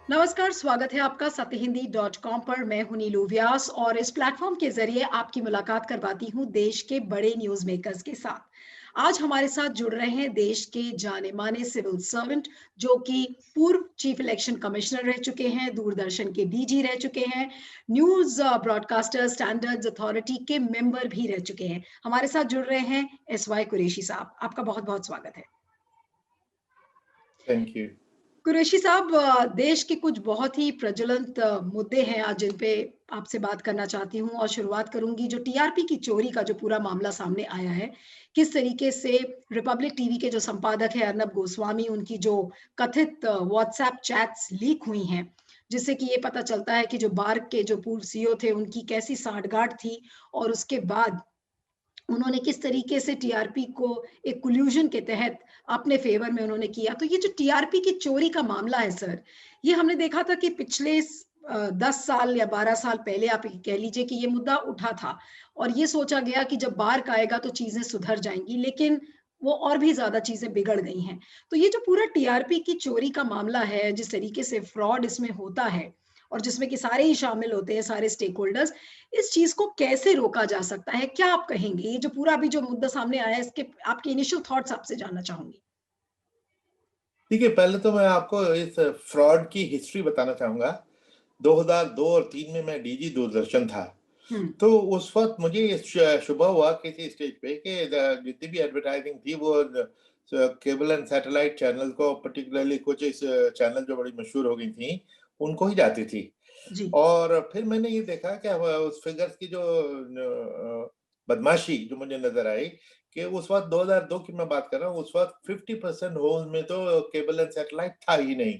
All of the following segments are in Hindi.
नमस्कार, स्वागत है आपका सत्यहिंदी.com पर। मैं हूं नीलू व्यास और इस प्लेटफॉर्म के जरिए आपकी मुलाकात करवाती हूं देश के बड़े न्यूज मेकर्स के साथ। आज हमारे साथ जुड़ रहे हैं देश के जाने माने सिविल सर्वेंट जो कि पूर्व चीफ इलेक्शन कमिश्नर रह चुके हैं, दूरदर्शन के डीजी रह चुके हैं, न्यूज ब्रॉडकास्टर स्टैंडर्ड्स अथॉरिटी के मेंबर भी रह चुके हैं। हमारे साथ जुड़ रहे हैं एसवाई कुरैशी साहब। आपका बहुत बहुत स्वागत है। Thank you. कुरैशी साहब, देश के कुछ बहुत ही प्रज्वलित मुद्दे हैं आज जिन पे आपसे बात करना चाहती हूँ और शुरुआत करूंगी जो टीआरपी की चोरी का जो पूरा मामला सामने आया है। किस तरीके से रिपब्लिक टीवी के जो संपादक है अर्नब गोस्वामी, उनकी जो कथित व्हाट्सएप चैट्स लीक हुई हैं, जिससे कि ये पता चलता है कि जो बार्क के जो पूर्व सीईओ थे उनकी कैसी सांठगांठ थी और उसके बाद उन्होंने किस तरीके से टीआरपी को एक कोल्यूशन के तहत अपने फेवर में उन्होंने किया। तो ये जो टीआरपी की चोरी का मामला है सर, ये हमने देखा था कि पिछले 10 साल या 12 साल पहले आप कह लीजिए कि ये मुद्दा उठा था और ये सोचा गया कि जब बार्क आएगा तो चीजें सुधर जाएंगी, लेकिन वो और भी ज्यादा चीजें बिगड़ गई हैं। तो ये जो पूरा टीआरपी की चोरी का मामला है, जिस तरीके से फ्रॉड इसमें होता है और जिसमें कि सारे ही शामिल होते हैं, सारे स्टेक होल्डर्स, इस चीज को कैसे रोका जा सकता है? क्या आप कहेंगे? ये जो पूरा अभी जो मुद्दा सामने आया है, इसके आपके इनिशियल थॉट्स आपसे जानना चाहूंगी। देखिए, पहले तो मैं आपको इस फ्रॉड की हिस्ट्री बताना चाहूंगा। 2002 और 3 में मैं डीजी दूरदर्शन था। हम्म। तो उस वक्त मुझे ये शुबह हुआ किसी स्टेज पे कि जितनी भी एडवर्टाइजिंग थी वो केबल एंड सैटेलाइट चैनल को, पर्टिकुलरली कुछ इस चैनल जो बड़ी मशहूर हो गई थी, उनको ही जाती थी। जी। और फिर मैंने ये देखा कि उस फिगर्स की जो बदमाशी जो मुझे नजर आई कि उस वक्त 2002 की मैं बात कर रहा हूँ, उस वक्त 50% होम्स में तो केबल एंड सैटेलाइट था ही नहीं,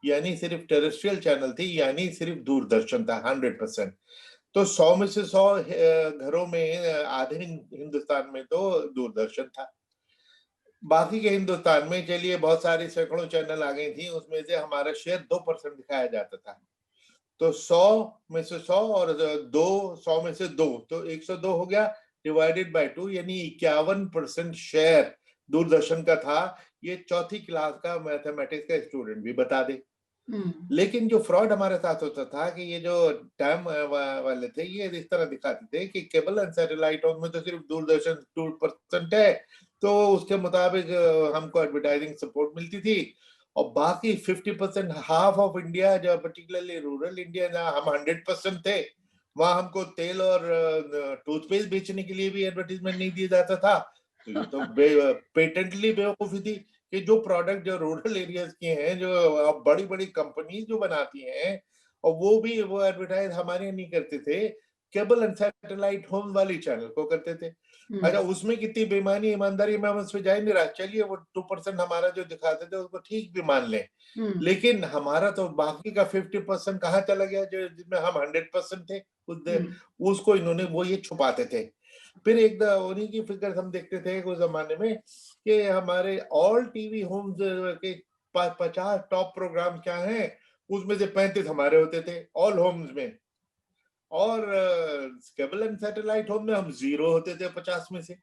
यानी सिर्फ टेरेस्ट्रियल चैनल थी, यानी सिर्फ दूरदर्शन था 100%। तो 100 में से 100 घरों में आधे हिंदुस्तान में तो दूरदर्शन था। बाकी के हिंदुस्तान में चलिए बहुत सारी सैकड़ों चैनल आ गई थी, उसमें से हमारा शेयर 2% दिखाया जाता था। तो 100 में से 100 और 100 में से 2, तो 102 हो गया, डिवाइडेड बाय 2, यानी 51% शेयर दूरदर्शन का था। ये चौथी क्लास का मैथमेटिक्स का स्टूडेंट भी बता दे। हम्म। लेकिन जो फ्रॉड हमारे साथ होता था कि ये जो टाइम वाले थे, ये इस तरह दिखाते थे कि केबल एंड सैटेलाइट में तो सिर्फ दूरदर्शन 2% है, तो उसके मुताबिक हमको एडवर्टाइजिंग सपोर्ट मिलती थी। और बाकी 50%, हाफ ऑफ इंडिया, जो पर्टिकुलरली रूरल इंडिया जहाँ हम 100% थे, वहां हमको तेल और टूथपेस्ट बेचने के लिए भी एडवर्टीजमेंट नहीं दिया जाता था। तो ये तो पेटेंटली बेवकूफी थी कि जो प्रोडक्ट जो रूरल एरियाज के हैं, जो बड़ी बड़ी कंपनी जो बनाती हैं, और वो भी वो एडवर्टाइज हमारे यहाँ नहीं करते थे, केबल एंड सैटेलाइट होम वाली चैनल को करते थे। अच्छा, हम्म। उसमें कितनी बेईमानी ईमानदारी में हम उस पर जा ही नहीं रहा। चलिए, वो 2% हमारा जो दिखाते थे उसको ठीक भी मान लें, हम्म। लेकिन हमारा तो बाकी का 50% कहाँ चला गया, जो जिसमें हम 100% थे हम्म। उसको इन्होंने वो ये छुपाते थे। फिर एक उन्हीं की फिगर हम देखते थे उस जमाने में कि हमारे ऑल टीवी होम्स के 50 टॉप प्रोग्राम क्या हैं, उसमें से 35 हमारे होते थे ऑल होम्स में। और केबल एंड सैटेलाइट होम में हम 0 होते थे 50 में से।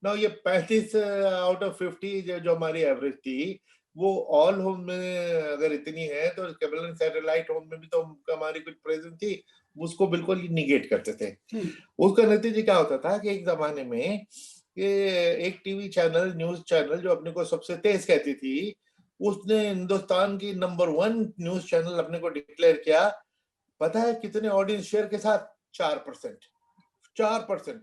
ना ये 35 आउट ऑफ 50 जो हमारी एवरेज थी, वो ऑल होम में अगर इतनी है तो केबल एंड सैटेलाइट होम में भी तो हमारी कुछ प्रेजेंस थी, उसको बिल्कुल ही निगेट करते थे। हम्म। उसका नतीजा क्या होता था कि एक जमाने में ये एक टीवी चैनल, न्यूज चैनल जो अपने को सबसे तेज कहती थी, उसने हिंदुस्तान की नंबर 1 न्यूज चैनल अपने को डिक्लेयर किया। पता है कितने ऑडियंस शेयर के साथ? 4%। 4%,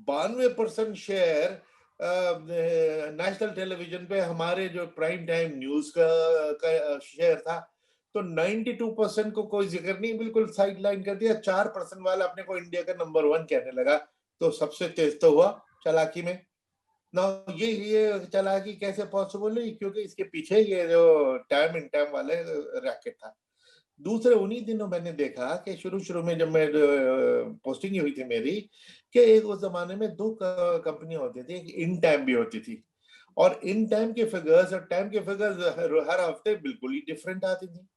92% शेयर नेशनल टेलीविजन पे हमारे जो प्राइम टाइम न्यूज का शेयर था। तो 92% को कोई जिक्र नहीं, बिल्कुल साइडलाइन कर दिया। 4% वाला अपने को इंडिया का नंबर 1 कहने लगा। तो सबसे तेज तो हुआ चालाकी में ना। ये चालाकी कैसे पॉसिबल हुई? क्योंकि इसके पीछे ये जो टाइम इन टाइम वाले रैकेट था। दूसरे उन्हीं दिनों मैंने देखा कि शुरू में जब मैं पोस्टिंग हुई थी मेरी, कि एक उस जमाने में 2 कंपनियां होती थी, एक इन टाइम भी होती थी। और इन टाइम के फिगर्स और टाइम के फिगर्स हर हफ्ते बिल्कुल ही डिफरेंट आती थी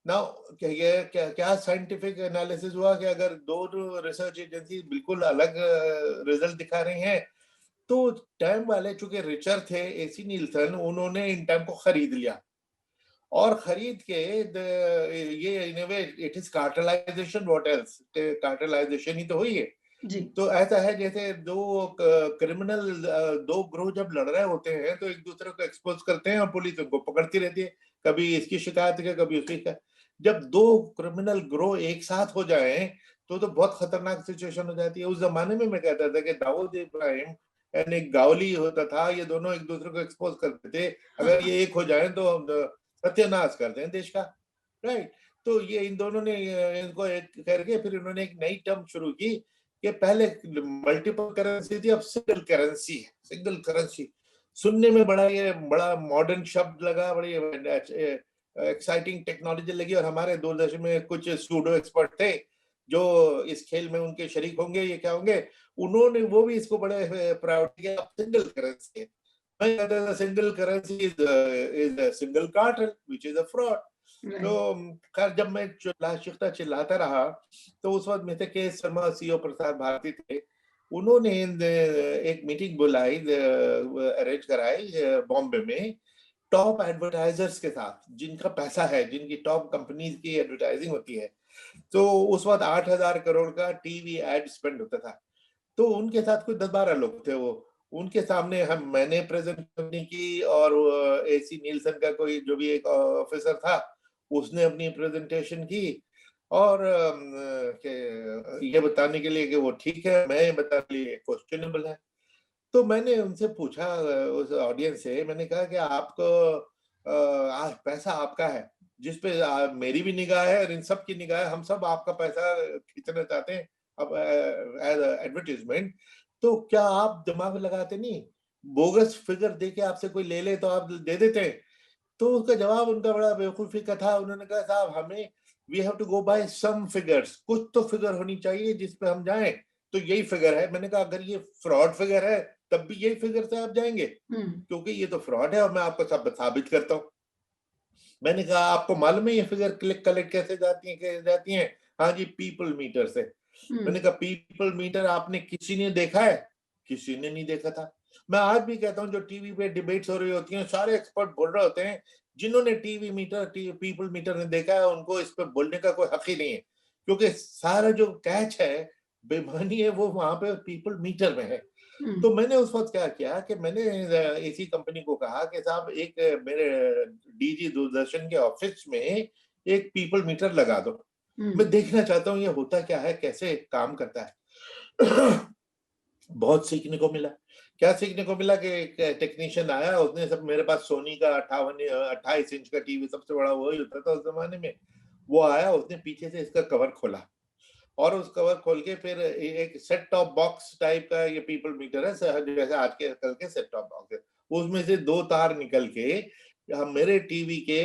ना। क्या साइंटिफिक एनालिसिस हुआ कि अगर 2 रिसर्च एजेंसी बिल्कुल अलग रिजल्ट दिखा रही हैं, तो टाइम वाले चूंकि रिचर थे, एसी नीलसन, उन्होंने इन टाइम को खरीद लिया और खरीद के ये in way it is cartelization, what else, cartelization ही तो हुई है। जी। तो ऐसा है जैसे क्रिमिनल दो ग्रोह जब लड़ रहे होते हैं तो एक दूसरे को एक्सपोज करते हैं और पुलिस उनको पकड़ती रहती है, कभी इसकी शिकायत है कभी उसकी शिकायत। जब दो क्रिमिनल ग्रोह एक साथ हो जाएं तो बहुत खतरनाक सिचुएशन हो जाती है। उस जमाने में मैं कहता था कि दाऊद इब्राहिम यानी एक गावली होता था, ये दोनों एक दूसरे को एक्सपोज करते थे, अगर ये एक हो जाए तो सत्यानाश कर दें देश का, राइट। तो ये इन दोनों ने इनको एक करके फिर इन्होंने एक नई टर्म शुरू की कि पहले मल्टीपल करेंसी थी, अब सिंगल करेंसी है। सिंगल करेंसी सुनने में बड़ा मॉडर्न शब्द लगा, बड़ी एक्साइटिंग टेक्नोलॉजी लगी, और हमारे दूरदर्शन में कुछ सूडो एक्सपर्ट थे जो इस खेल में उनके शरीक होंगे, ये क्या होंगे, उन्होंने वो भी इसको बड़े प्रायोरिटी किया, अब सिंगल करेंसी है। मैं कहता था single currency is single cartel which is a fraud. तो राइट। खैर जब मैं चिल्लाता रहा तो उस वक्त मिस्टर के शर्मा, सीओ प्रसाद भारती थे, उन्होंने एक मीटिंग बुलाई, अरेंज कराई बॉम्बे में टॉप एडवर्टाइजर्स के साथ, जिनका पैसा है, जिनकी टॉप कंपनीज की एडवर्टाइजिंग होती है। तो उस वक्त 8,000 करोड़ का टीवी एड स्पेंड होता था। तो उनके साथ कुछ 10-12 लोग थे, वो उनके सामने मैंने प्रेजेंटेशन की, और एसी नीलसन का कोई जो भी एक ऑफिसर था उसने अपनी प्रेजेंटेशन की, और ये बताने के लिए कि वो ठीक है, मैं बताने के लिए क्वेश्चनेबल है। तो मैंने उनसे पूछा, उस ऑडियंस से मैंने कहा कि आपको पैसा आपका है, जिस पे मेरी भी निगाह है और इन सब की निगाह है, हम सब आपका पैसा खींचना चाहते हैं अब एज एडवर्टीजमेंट। तो क्या आप दिमाग लगाते नहीं, बोगस फिगर दे के आपसे कोई ले ले तो आप दे देते हैं। तो उसका जवाब उनका बड़ा बेवकूफी का था। उन्होंने कहा साहब हमें we have to go by some figures, कुछ तो फिगर होनी चाहिए जिस पे हम जाएं, तो यही फिगर है। मैंने कहा अगर ये फ्रॉड फिगर है तब भी यही फिगर से आप जाएंगे, हम्म। क्योंकि ये तो फ्रॉड है और मैं आपको सब साबित करता हूँ। मैंने कहा आपको मालूम है ये फिगर क्लिक कलेक्ट कैसे जाती हैं? हाँ जी, पीपल मीटर से। मैंने हम्म। कहा पीपल मीटर आपने किसी ने देखा है? किसी ने नहीं देखा था। मैं आज भी कहता हूँ जो टीवी पे डिबेट्स हो रही होती हैं, सारे एक्सपर्ट बोल रहे होते हैं, जिन्होंने पीपल मीटर ने देखा है उनको इस पे बोलने का कोई हक ही नहीं है, क्योंकि सारा जो कैच है, बेईमानी है, वो वहां पे पीपल मीटर में है। हम्म। तो मैंने उस वक्त क्या किया कि मैंने इसी कंपनी को कहा कि साहब एक मेरे डीजी दूरदर्शन के ऑफिस में एक पीपल मीटर लगा दो, मैं हम्म। देखना चाहता हूँ ये होता क्या है, कैसे काम करता है। बहुत सीखने को मिला। क्या सीखने को मिला कि एक टेक्नीशियन आया, उसने सब, मेरे पास सोनी का 28 इंच का टीवी सबसे बड़ा वही होता था उस जमाने में, वो आया, उसने पीछे से इसका कवर खोला, और उस कवर खोल के फिर एक सेट टॉप बॉक्स टाइप का, ये पीपल मीटर है जैसे आज के कल के सेट टॉप बॉक्स है, उसमें से दो तार निकल के हम मेरे टीवी के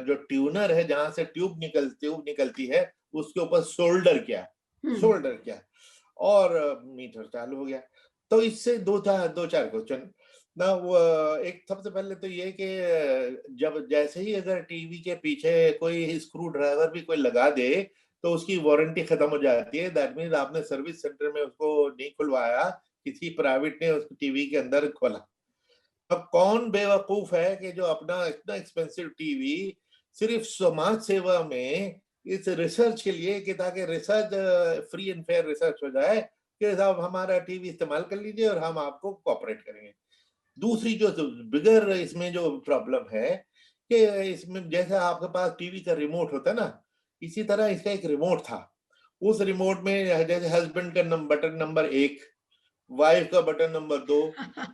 जो ट्यूनर है, जहां से ट्यूब निकलती है, उसके ऊपर हम्म। सोल्डर किया, और मीटर चालू हो गया। तो इससे दो चार क्वेश्चन ना, वो एक सबसे पहले तो ये कि जब जैसे ही अगर टीवी के पीछे कोई स्क्रू ड्राइवर भी कोई लगा दे तो उसकी वारंटी खत्म हो जाती है। दैट मीन्स आपने सर्विस सेंटर में उसको नहीं खुलवाया, किसी प्राइवेट ने उस टीवी के अंदर खोला। अब कौन बेवकूफ है कि जो अपना इतना एक्सपेंसिव टीवी सिर्फ समाज सेवा में, इस रिसर्च के लिए कि ताकि research free and fair research हो जाए कि साहब हमारा टीवी इस्तेमाल कर लीजिए और हम आपको कोऑपरेट करेंगे। दूसरी जो बिगर इसमें जो प्रॉब्लम है कि इसमें जैसे आपके पास टीवी का रिमोट होता है ना, इसी तरह इसका एक रिमोट था। उस रिमोट में जैसे हस्बैंड का बटन नंबर 1, वाइफ का बटन नंबर 2,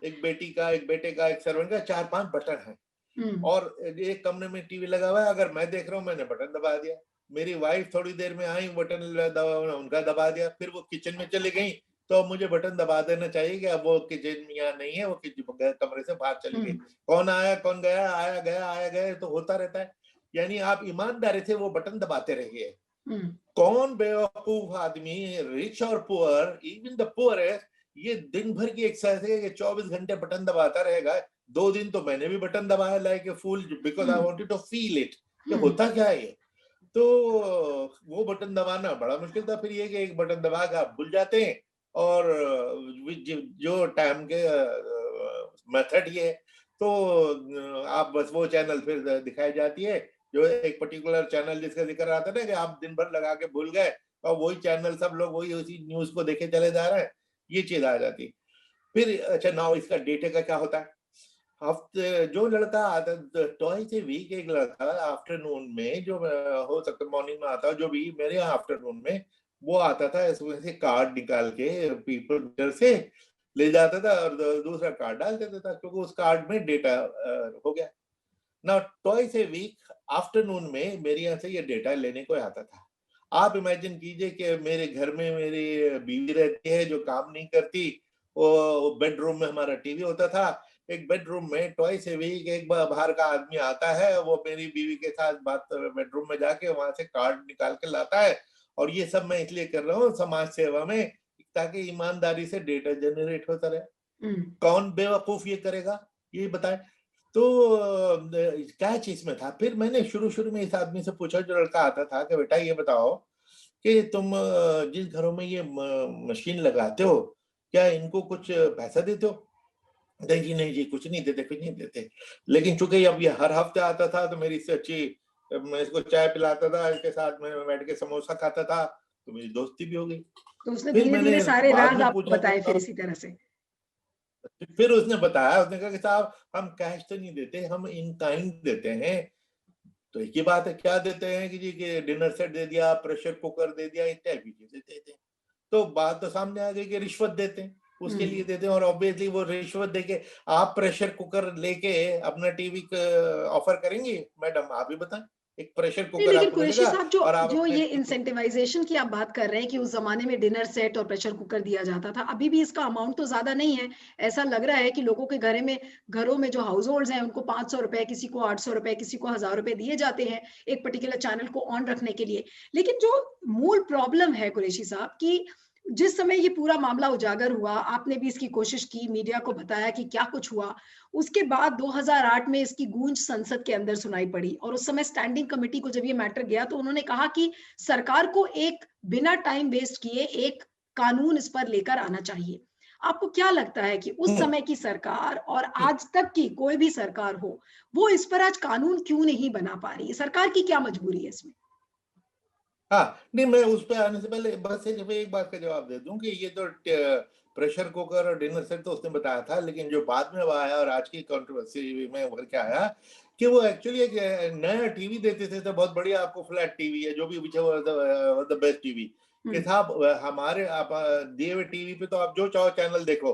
एक बेटी का, एक बेटे का, एक सर्वेंट का, 4-5 बटन है। हम्म। और एक कमरे में टीवी लगा हुआ है, अगर मैं देख रहा हूँ मैंने बटन दबा दिया, मेरी वाइफ थोड़ी देर में आई, बटन दबा उनका दबा दिया, फिर वो किचन में चली गई तो अब मुझे बटन दबा देना चाहिए कि अब वो किचन में यहाँ नहीं है, वो कमरे से बाहर चली गई। हम्म। कौन आया कौन गया, आया गया तो होता रहता है। यानी आप ईमानदारी से वो बटन दबाते रहिए। हम्म। कौन बेवकूफ आदमी, रिच और पुअर, इवन द पुअरेस्ट, ये दिन भर की एक्सरसाइज है कि 24 घंटे बटन दबाता रहेगा। 2 दिन तो मैंने भी बटन दबाया like a fool, because I hmm. Wanted to feel it कि हम्म। होता क्या है ये। तो वो बटन दबाना बड़ा मुश्किल था। फिर ये कि एक बटन दबा के आप भूल जाते हैं, और जो टाइम के मेथड ये है। तो आप बस वो चैनल फिर दिखाई जाती है, जो एक पर्टिकुलर चैनल जिसका जिक्र आता है ना कि आप दिन भर लगा के भूल गए और वही चैनल सब लोग वही उसी न्यूज को देखे चले जा रहे हैं, ये चीज आ जाती है। फिर अच्छा नाउ इसका डेटे का क्या होता है? हफ्ते जो लड़का आता ट्वाइस ए वीक, एक लड़का आफ्टरनून में जो हो सकता है मॉर्निंग में आता, जो भी मेरे यहाँ आफ्टरनून में वो आता था, इसमें से कार्ड निकाल के पीपल मीटर से ले जाता था और दूसरा कार्ड डाल देता था, क्योंकि उस कार्ड में डेटा हो गया ना। ट्वाइस ए वीक आफ्टरनून में मेरे यहाँ से ये डेटा लेने को आता था। आप इमेजिन कीजिए कि मेरे घर में मेरी बीवी रहती है जो काम नहीं करती, वो बेडरूम में हमारा टीवी होता था, एक बेडरूम में ट्वाइस ए वीक एक बार बाहर का आदमी आता है, वो मेरी बीवी के साथ बात बेडरूम में जाके वहां से कार्ड निकाल के लाता है। और ये सब मैं इसलिए कर रहा हूँ समाज सेवा में, ताकि ईमानदारी से डेटा जनरेट होता रहे। कौन बेवकूफ ये करेगा, ये बताए। तो क्या चीज में था, फिर मैंने शुरू शुरू में इस आदमी से पूछा जो लड़का आता था कि बेटा ये बताओ कि तुम जिस घरों में ये मशीन लगाते हो, क्या इनको कुछ पैसा देते हो? नहीं जी कुछ नहीं देते, कुछ नहीं देते। लेकिन चूंकि अब ये हर हफ्ते आता था तो मेरी इससे अच्छी, मैं इसको चाय पिलाता था, इसके साथ में बैठ के समोसा खाता था, तो मेरी दोस्ती भी हो गई। तो उसने फिर धीरे-धीरे मैंने सारे बाद राज़ में आपको पूछा कि बताए फिर इसी तरह से। फिर उसने बताया, उसने कहा कि साहब हम कैश तो नहीं देते, हम इन काइंड देते हैं। तो एक ही बात है, क्या देते हैं कि जी कि डिनर सेट दे दिया, प्रेशर कुकर दे दिया, इत्यादि चीजें देते हैं। तो बात तो सामने आ गई कि रिश्वत देते हैं, उसके लिए देते हैं। और ऑब्वियसली वो रिश्वत देके आप प्रेशर कुकर लेके अपना टीवी ऑफर करेंगे? मैडम आप ही बताएं, एक प्रेशर नहीं, कुकर लेकिन आपको कुरैशी मिलेगा साहब जो और आप जो अपने ये इंसेंटिवाइज़ेशन की आप बात कर रहे हैं कि उस ज़माने में डिनर सेट और प्रेशर कुकर दिया जाता था, अभी भी इसका अमाउंट तो ज़्यादा नहीं है। ऐसा लग रहा है कि लोगों के घरों में जो हाउसहोल्ड्स हैं, उनको ₹500, किसी को ₹800, किसी को ₹1000 दिए जाते हैं, एक पर्टिकुलर चैनल को ऑन रखने के लिए। लेकिन जो मूल प्रॉब्लम है कुरैशी साहब कि जिस समय ये पूरा मामला उजागर हुआ, आपने भी इसकी कोशिश की, मीडिया को बताया कि क्या कुछ हुआ। उसके बाद 2008 में इसकी गूंज संसद के अंदर सुनाई पड़ी और उस समय स्टैंडिंग कमेटी को जब ये मैटर गया तो उन्होंने कहा कि सरकार को एक बिना टाइम वेस्ट किए एक कानून इस पर लेकर आना चाहिए। आपको क्या लगता है कि उस समय की सरकार और आज तक की कोई भी सरकार हो, वो इस पर आज कानून क्यों नहीं बना पा रही है? सरकार की क्या मजबूरी है इसमें? हाँ, नहीं मैं उस पे आने से पहले बस सिर्फ एक बात का जवाब दे दूं कि ये तो प्रेशर कुकर और डिनर सेट तो उसने बताया था, लेकिन जो बाद में वो आया और आज की कंट्रोवर्सी में उभर के आया कि वो एक्चुअली एक नया टीवी देते थे, तो बहुत बढ़िया आपको फ्लैट टीवी है जो भी द बेस्ट टीवी कि साहब हमारे आप दिए हुए टीवी पे तो आप जो चाहो चैनल देखो,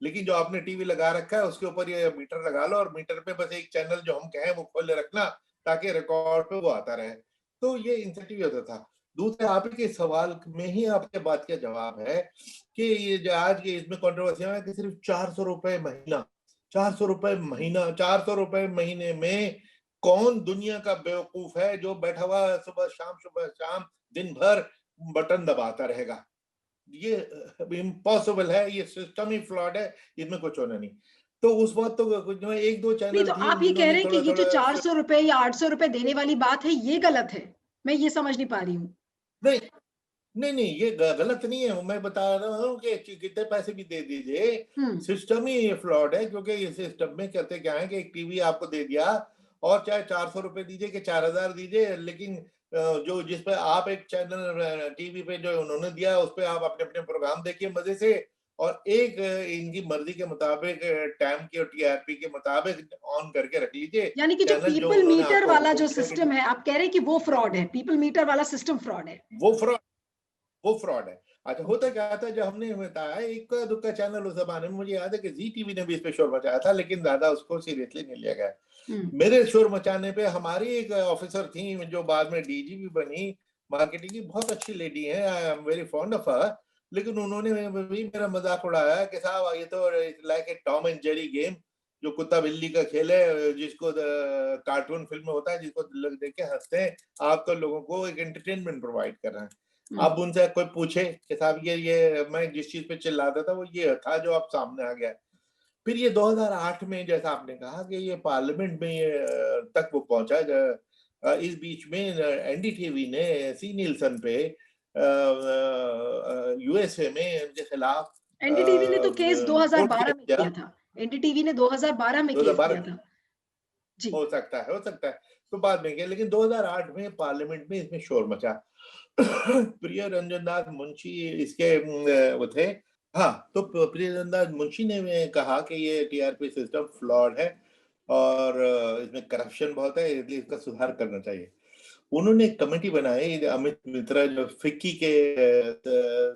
लेकिन जो आपने टीवी लगा रखा है उसके ऊपर ये मीटर लगा लो और मीटर पे बस एक चैनल जो हम कहें वो खोले रखना, ताकि रिकॉर्ड पे वो आता रहे। तो ये इंसेंटिव होता था। दूसरे आप ही के सवाल में ही आपके बात का जवाब है कि ये जो आज के इसमें कंट्रोवर्सी है कि सिर्फ 400 रुपए महीना, 400 रुपए महीना, 400 रुपए महीने में कौन दुनिया का बेवकूफ है जो बैठा हुआ सुबह शाम दिन भर बटन दबाता रहेगा? ये इम्पॉसिबल है, ये सिस्टम ही फ्लॉड है, इसमें कुछ होना नहीं। तो उस वक्त तो कुछ एक दो नहीं, चैनल तो थी आप ये कह जिन्होंने रहे हैं कि थोड़ा ये जो थोड़ा ₹400 या ₹800 देने वाली बात है, ये गलत है। मैं ये समझ नहीं पा रही हूँ। नहीं नहीं ये गलत नहीं है, मैं बता रहा हूँ कि कितने पैसे भी दे दीजिए, हुँ। सिस्टम ही फ्लॉड है। क्योंकि इस सिस्टम में कहते क्या है कि एक टीवी आपको दे दिया और चाहे 400 रुपए दीजिए कि 4000 दीजिए, लेकिन जो जिस पे आप एक चैनल टीवी पे जो उन्होंने दिया उस पे आप अपने अपने प्रोग्राम देखिए मजे से, और एक इनकी मर्जी के मुताबिक टाइम की और टीआरपी के मुताबिक ऑन करके रख लीजिए यानी कि जो चैनल जो पीपल उन्होंने मीटर आपको वाला हुक्म जो दिया कि सिस्टम है, आप कह रहे हैं कि वो फ्रॉड है। पीपल मीटर वाला सिस्टम फ्रॉड है। वो फ्रॉड, वो फ्रॉड है। अच्छा होता ओके। क्या था, जब हमने बताया इक्का दुक्का चैनल उस जमाने में, मुझे याद है कि जी टीवी ने भी इस पे शोर मचाया था, लेकिन ज्यादा उसको सीरियसली नहीं लिया गया। हुँ। मेरे शोर मचाने पे हमारी एक ऑफिसर थी जो बाद में डीजी भी बनी, मार्केटिंग की, बहुत अच्छी लेडी है, I am very fond of her. लेकिन उन्होंने भी मेरा मजाक उड़ाया कि साहब ये तो like a Tom and Jerry game, जो कुत्ता बिल्ली का खेल है, जिसको कार्टून फिल्म में होता है, जिसको लोग देख के हंसते हैं, आप तो लोगों को एक एंटरटेनमेंट प्रोवाइड कर रहे हैं। हुँ। अब उनसे कोई पूछे कि साहब ये मैं जिस चीज पे चिल्लाता था वो ये था जो अब सामने आ गया। फिर ये 2008 में जैसा आपने कहा कि ये पार्लियामेंट में ये तक वो पहुंचा। इस बीच में एनडीटीवी ने सी नीलसन पे यूएसए में इनके खिलाफ एनडीटीवी ने तो केस कोर्ट 2012 केस में किया। किया था। एनडीटीवी ने 2012 में केस 2012 किया में था। जी। हो सकता है, हो सकता है। तो बाद में किया, लेकिन 2008 में पार्लियामेंट में इसमें शोर मचा। प्रिय रंजन दास मुंशी इसके वो थे। हाँ, तो प्रिय रंजन दास मुंशी ने कहा कि ये टीआरपी सिस्टम फ्लॉड है और इसमें करप्शन बहुत है, इसलिए इसका सुधार करना चाहिए। उन्होंने एक कमेटी बनाई, अमित मित्रा जो फिक्की के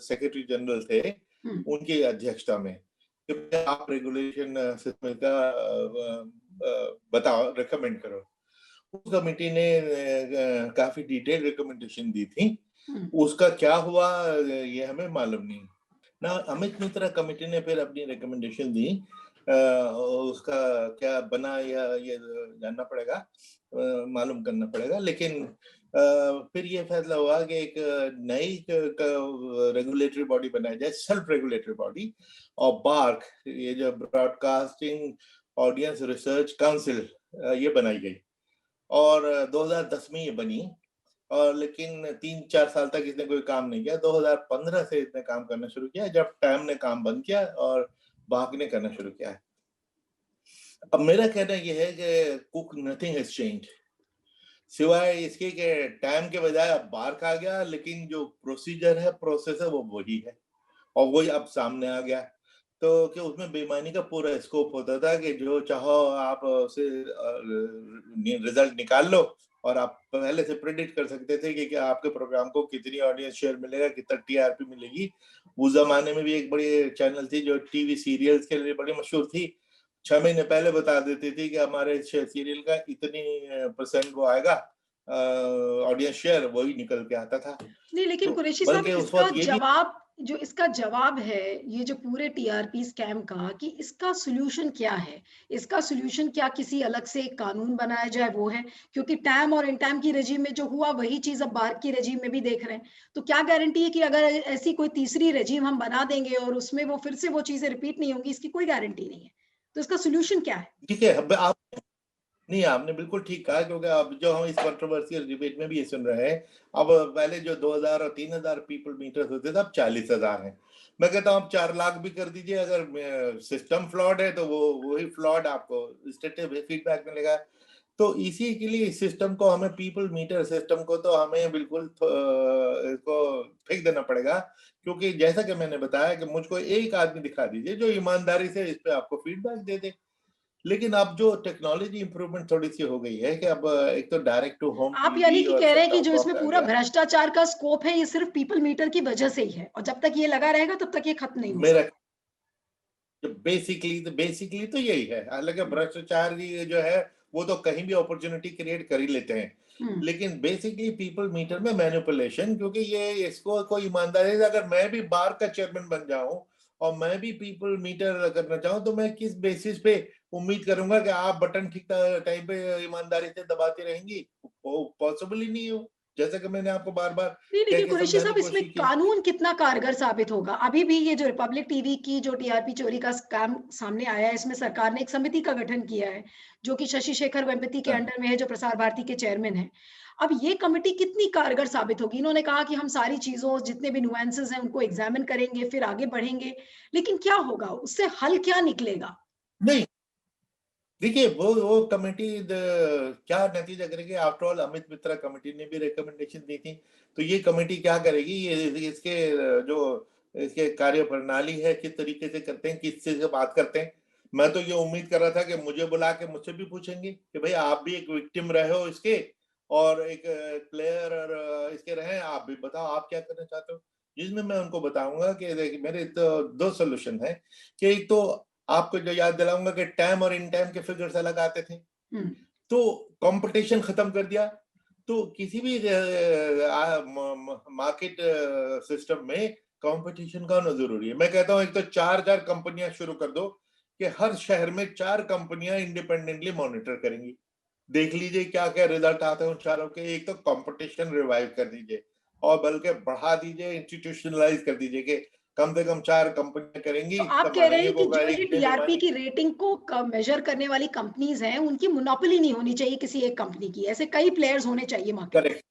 सेक्रेटरी जनरल थे, हुँ, उनकी अध्यक्षता में, कि आप रेगुलेशन सिस्टम का बताओ, रिकमेंड करो। उस कमेटी ने काफी डिटेल रिकमेंडेशन दी थी। हुँ, उसका क्या हुआ ये हमें मालूम नहीं ना। अमित मित्रा कमेटी ने फिर अपनी रिकमेंडेशन दी, उसका क्या बना या ये जानना पड़ेगा, मालूम करना पड़ेगा। लेकिन फिर ये फैसला हुआ कि एक नई रेगुलेटरी बॉडी बनाई जाए, सेल्फ रेगुलेटरी बॉडी, और बार्क, ये जो ब्रॉडकास्टिंग ऑडियंस रिसर्च काउंसिल, ये बनाई गई। और 2010 में ये बनी। और लेकिन 3-4 साल तक इसने कोई काम नहीं किया। 2015 से इसने काम करना शुरू किया, जब टाइम ने काम बंद किया और बाघ ने करना शुरू किया है। अब मेरा कहना यह है कि कुक नथिंग हैज चेंज्ड, सिवाय इसके कि टाइम के बजाय अब बार्क आ गया, लेकिन जो प्रोसीजर है, प्रोसेस है, वो वही है और वही अब सामने आ गया। तो कि उसमें बेईमानी का पूरा स्कोप होता था कि जो चाहो आप उसे रिजल्ट निकाल लो, और आप पहले से प्रेडिक्ट कर सकते थे कि आपके प्रोग्राम को कितनी ऑडियंस शेयर मिलेगा, कितना टीआरपी मिलेगी। उस जमाने में भी एक बड़ी चैनल थी जो टीवी सीरियल्स के लिए बड़ी मशहूर थी, 6 महीने पहले बता देती थी कि हमारे सीरियल का इतनी परसेंट वो आएगा ऑडियंस शेयर, वही निकल के आता था। नहीं, लेकिन तो कुरैशी साहब बल्कि उस इसका वक्त ये भी जवाब जो इसका जवाब है, ये जो पूरे टीआरपी स्कैम का, कि इसका सॉल्यूशन क्या है? इसका सॉल्यूशन क्या किसी अलग से एक कानून बनाया जाए वो है? क्योंकि टैम और इन टैम की रेजिम में जो हुआ वही चीज़ अब बार की रेजिम में भी देख रहे हैं। तो क्या गारंटी है कि अगर ऐसी कोई तीसरी रेजिम हम बना देंगे और उसमें वो फिर से वो चीज़ें रिपीट नहीं होंगी, इसकी कोई गारंटी नहीं है। तो इसका सॉल्यूशन क्या है? ठीक है। अब आप नहीं, आपने बिल्कुल ठीक कहा, क्योंकि अब जो हम इस कंट्रोवर्शियल डिबेट में भी ये सुन रहे हैं, अब पहले जो 2000 और 3000 पीपल मीटर्स होते थे, अब 40,000 हैं। मैं कहता हूँ आप 4 लाख भी कर दीजिए, अगर सिस्टम फ्लॉड है तो वो वही फ्लॉड आपको स्टेटिक फीडबैक मिलेगा। तो इसी के लिए इस सिस्टम को, हमें पीपल मीटर सिस्टम को तो हमें बिल्कुल इसको फेंक देना पड़ेगा। क्योंकि जैसा कि मैंने बताया कि मुझको एक आदमी दिखा दीजिए जो ईमानदारी से इस पे आपको फीडबैक दे दे। लेकिन अब जो टेक्नोलॉजी इंप्रूवमेंट थोड़ी सी हो गई है कि अब एक तो डायरेक्ट टू होम आप यानी टीवी कि और कह रहे सेट हैं कि टॉप जो इसमें बॉक्स आ पूरा गया। भ्रष्टाचार का स्कोप है, ये सिर्फ़ पीपल मीटर की वजह से ही है और जब तक ये लगा रहेगा तब तक ये खत्म नहीं होगा। मेरा बेसिकली तो यही है। हालांकि हुँ, भ्रष्टाचार ये जो है, वो तो कहीं भी अपॉर्चुनिटी क्रिएट कर ही लेते हैं। हुँ। लेकिन बेसिकली पीपल मीटर में मैनिपुलेशन, क्योंकि ये इसको कोई ईमानदारी से, अगर मैं भी बार का चेयरमैन बन जाऊं और मैं भी पीपल मीटर करना चाहूं, तो मैं किस बेसिस पे उम्मीद करूंगा कि आप बटन ठीक टाइम पे ईमानदारी से दबाती रहेंगी? वो पॉसिबल ही नहीं हो, जैसा कि मैंने आपको बार बार नहीं, कह लेकिन के कुरैशी समझाने साहब की इसमें कोशिश की। कानून कितना कारगर साबित होगा? अभी भी ये जो रिपब्लिक टीवी की जो टीआरपी चोरी का स्कैम सामने आया है, इसमें सरकार ने एक समिति का गठन किया है, जो कि शशि शेखर वेम्पति के हाँ। अंडर में है, जो प्रसार भारती के चेयरमैन हैं। अब ये कमिटी कितनी कारगर साबित होगी? इन्होंने कहा कि हम सारी चीज़ों, जितने भी नुएंसेस हैं, उनको एग्ज़ामिन करेंगे, फिर आगे बढ़ेंगे। लेकिन क्या होगा? उससे हल क्या निकलेगा? नहीं, देखिए वो कमेटी क्या नतीजा करेगी? आफ्टर ऑल अमित मित्रा कमेटी ने भी रिकमेंडेशन दी थी। तो ये कमेटी क्या करेगी? ये इसके जो इसके कार्य प्रणाली है, किस तरीके से करते हैं, किससे से बात करते हैं। मैं तो ये उम्मीद कर रहा था कि मुझे बुला के मुझसे भी पूछेंगे कि भाई आप भी एक विक्टिम रहे हो इसके, और एक प्लेयर और इसके रहे, आप भी बताओ आप क्या करना चाहते हो। जिसमें मैं उनको बताऊंगा कि देखिए, मेरे तो 2 सॉल्यूशन है। कि एक तो आपको जो याद दिलाऊंगा कि टाइम और इन टाइम के फिगर्स अलग आते थे, हुँ। तो कंपटीशन खत्म कर दिया। तो किसी भी मार्केट सिस्टम में कंपटीशन का होना जरूरी है। मैं कहता हूं एक तो 4 कंपनियां शुरू कर दो, कि हर शहर में 4 कंपनियां इंडिपेंडेंटली मॉनिटर करेंगी। देख लीजिए क्या क्या रिजल्ट आते हैं उन चारों के। एक तो कंपटीशन रिवाइव कर दीजिए, और बल्कि बढ़ा दीजिए, इंस्टीट्यूशनलाइज कर दीजिए कि कम से कम 4 कंपनियां करेंगी, तो आप तब कह रहे मानेंगे हैं कि वो जो ये एक ने टीआरपी बेईमानी की रेटिंग को मेजर करने वाली कंपनीज हैं, उनकी मोनोपोली नहीं होनी चाहिए किसी एक कंपनी की। ऐसे कई प्लेयर्स होने चाहिए मार्केट में। करेक्ट।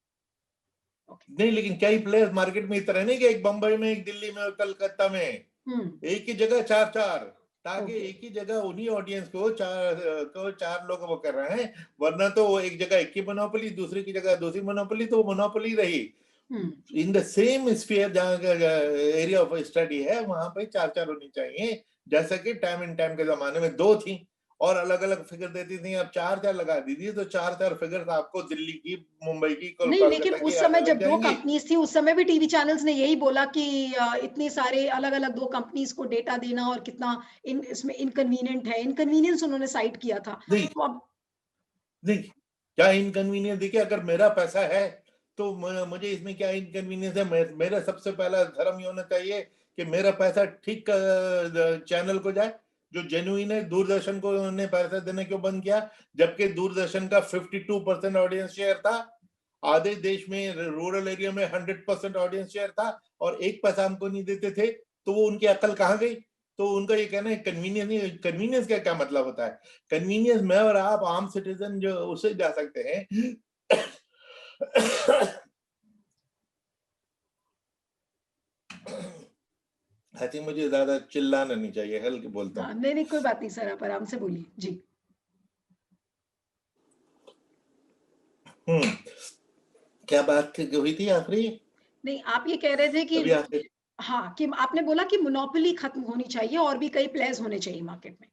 ओके। नहीं, लेकिन कई प्लेयर्स मार्केट में इस तरह नहीं कि एक बंबई में, एक दिल्ली में और कलकत्ता में, हुँ। एक ही जगह 4-4। ताकि ओके। एक ही जगह उन्हीं ऑडियंस को चार लोग वो कर रहे हैं, वरना तो वो एक जगह एक की मोनोपोली, दूसरी की जगह दूसरी मोनोपोली, तो मोनोपोली रही। हम्म। इन द सेम स्फीयर जहाँ एरिया ऑफ स्टडी है, वहां पे चार चार होनी चाहिए। जैसा कि टाइम एंड टाइम के जमाने में दो थी और अलग अलग फिगर देती थी, अब चार चार लगा दीजिए तो चार चार फिगर आपको दिल्ली की, मुंबई की, नहीं, लेकिन कोलकाता की उस समय लग जब 2 जाएंगी। कंपनीज़ थी, उस समय भी टीवी चैनल्स ने यही बोला कि इतने सारे अलग-अलग 2 कंपनीज़ को डेटा देना और कितना इन इसमें इनकन्वीनिएंट है। इनकन्वीनियंस उन्होंने साइट किया था। नहीं तो अब नहीं, क्या इनकन्वीनियंस? देखिए, अगर मेरा पैसा है तो मुझे इसमें क्या इनकन्वीनियंस है? मेरा सबसे पहला धर्म ये होना चाहिए कि मेरा पैसा ठीक चैनल को जाए जो जेन्युइन है। दूरदर्शन को उन्होंने पैसा देने क्यों बंद किया, जबकि दूरदर्शन का 52% ऑडियंस शेयर था? आधे देश में रूरल एरिया में 100% ऑडियंस शेयर था और एक पैसा हमको नहीं देते थे, तो वो उनकी अकल कहाँ गई? तो उनका ये कहना है कन्वीनियंस नहीं। कन्वीनियंस का क्या मतलब होता है? कन्वीनियंस मैं और आप आम सिटीजन जो उसे जा सकते हैं। आई थिंक मुझे ज्यादा चिल्लाना नहीं चाहिए, हल्के बोलता हूँ। हाँ, नहीं, नहीं, कोई बात नहीं सर, आप आराम से बोलिए। जी। हम्म। क्या बात हुई थी आखिरी? नहीं, आप ये कह रहे थे कि अभी आखिर, हाँ, कि आपने बोला कि मोनोपोली खत्म होनी चाहिए और भी कई प्लेयर्स होने चाहिए मार्केट में।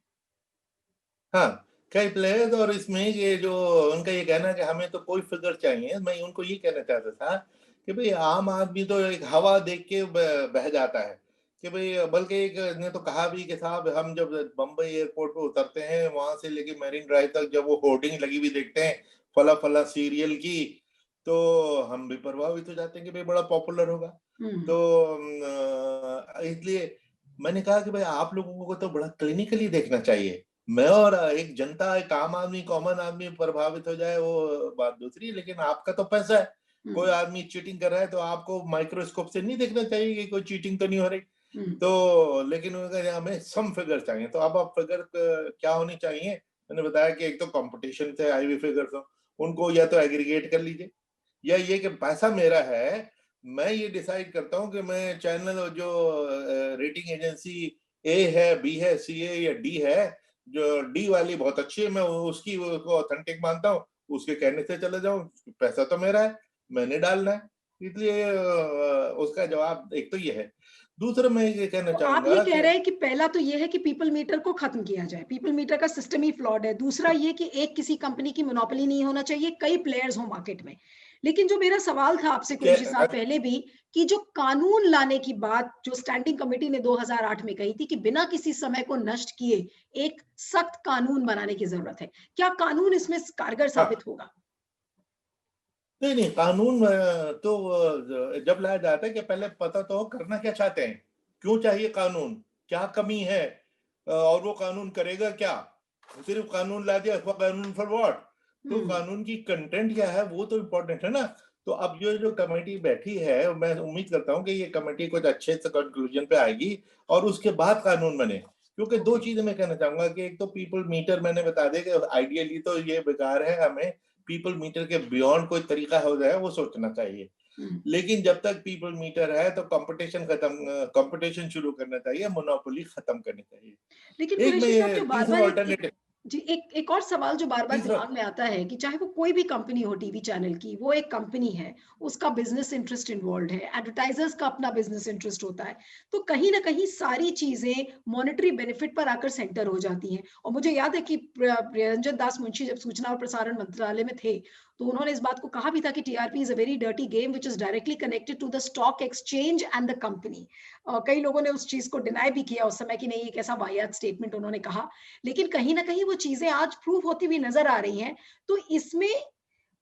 हाँ, कई प्लेयर्स, और इसमें ये जो उनका ये कहना है कि हमें तो कोई फिगर चाहिए, मैं उनको ये कहना चाहता था कि भाई आम आदमी तो एक हवा देख के बह जाता है कि भाई, बल्कि एक ने तो कहा भी कि साहब, हम जब बम्बई एयरपोर्ट पे उतरते हैं, वहां से लेके मेरीन ड्राइव तक जब वो होर्डिंग लगी हुई देखते हैं फला फला सीरियल की, तो हम भी प्रभावित हो जाते हैं कि भाई बड़ा पॉपुलर होगा। हुँ। तो इसलिए मैंने कहा कि भाई आप लोगों को तो बड़ा क्लिनिकली देखना चाहिए। मैं और एक जनता, एक आम आदमी, कॉमन आदमी प्रभावित हो जाए वो बात दूसरी, लेकिन आपका तो पैसा है। हुँ, कोई आदमी चीटिंग कर रहा है तो आपको माइक्रोस्कोप से नहीं देखना चाहिए कि कोई चीटिंग तो नहीं हो रही। हुँ। तो लेकिन अगर हमें सम फिगर चाहिए, तो अब फिगर क्या होनी चाहिए? मैंने बताया कि एक तो कंपटीशन से आई हुई फिगर हो, उनको या तो एग्रीगेट कर लीजिए, या ये कि पैसा मेरा है, मैं ये डिसाइड करता हूँ कि मैं चैनल जो रेटिंग एजेंसी ए है, बी है, सी है या डी है, जो डी वाली बहुत अच्छी है, मैं उसकी को ऑथेंटिक मानता हूँ, उसके कहने से चले जाऊं। पैसा तो मेरा है, मैंने डालना है। इसलिए उसका जवाब एक तो ये है। दूसरा मैं ये कहना तो आप ये चाहूंगा कह कि रहे हैं कि पहला तो ये है कि पीपल मीटर को खत्म किया जाए। पीपल मीटर का सिस्टम ही फ्लॉड है। दूसरा ये कि एक किसी कंपनी की मोनोपोली नहीं होना चाहिए, कई प्लेयर्स हों मार्केट में। लेकिन जो मेरा सवाल था आपसे कुछ ही साल क्या, पहले भी कि जो कानून लाने की बात जो स्टैंडिंग कमेटी ने 2008 में कही थी कि बिना किसी समय को नष्ट किए एक सख्त कानून बनाने की जरूरत है। क्या कानून इसमें कारगर हाँ, साबित होगा? नहीं नहीं, कानून तो जब लाया जाता है कि पहले पता तो हो करना क्या चाहते हैं, क्यों चाहिए कानून, क्या कमी है, और वो कानून करेगा क्या। सिर्फ कानून ला दिया, कानून फॉर व्हाट? तो हुँ। कानून की कंटेंट क्या है वो तो इम्पोर्टेंट है ना। तो अब ये जो कमेटी बैठी है, मैं उम्मीद करता हूँ कि ये कमेटी कुछ अच्छे से कंक्लूजन पे आएगी और उसके बाद कानून बने। क्योंकि दो ओके। चीजें मैं कहना चाहूंगा कि एक तो पीपल मीटर मैंने बता दिया कि आइडियली तो ये बेकार है, हमें पीपल मीटर के बियॉन्ड कोई तरीका हो जाए वो सोचना चाहिए। हुँ। लेकिन जब तक पीपल मीटर है तो कंपटीशन शुरू करना चाहिए, मोनोपोली खत्म करनी लेकिन चाहिए। एक कुरैशी साहब जो में तीसरा बार-बार एक ऑल्टरनेटिव, जी, एक और सवाल जो बार-बार तीसरा, दिमाग में आता है कि चाहे वो कोई भी कंपनी हो टीवी चैनल की, वो एक कंपनी है, उसका बिज़नेस इंटरेस्ट इन्वॉल्व्ड है, एडवर्टाइज़र्स का अपना बिज़नेस इंटरेस्ट होता है। तो कहीं न कहीं सारी चीज़ें मॉनेटरी बेनिफिट पर आकर सेंटर हो जाती हैं। और मुझे याद है कि प्रियरंजन दास मुंशी जब सूचना और प्रसारण मंत्रालय में थे, तो उन्होंने इस बात को कहा भी था कि TRP is a very dirty game which is directly connected to the stock exchange and the company. कई लोगों ने उस चीज़ को डिनाई भी किया उस समय कि नहीं, एक ऐसा वाहियात स्टेटमेंट उन्होंने कहा। लेकिन कहीं न कहीं वो चीज़ें आज प्रूव होती हुई नज़र आ रही हैं। तो इसमें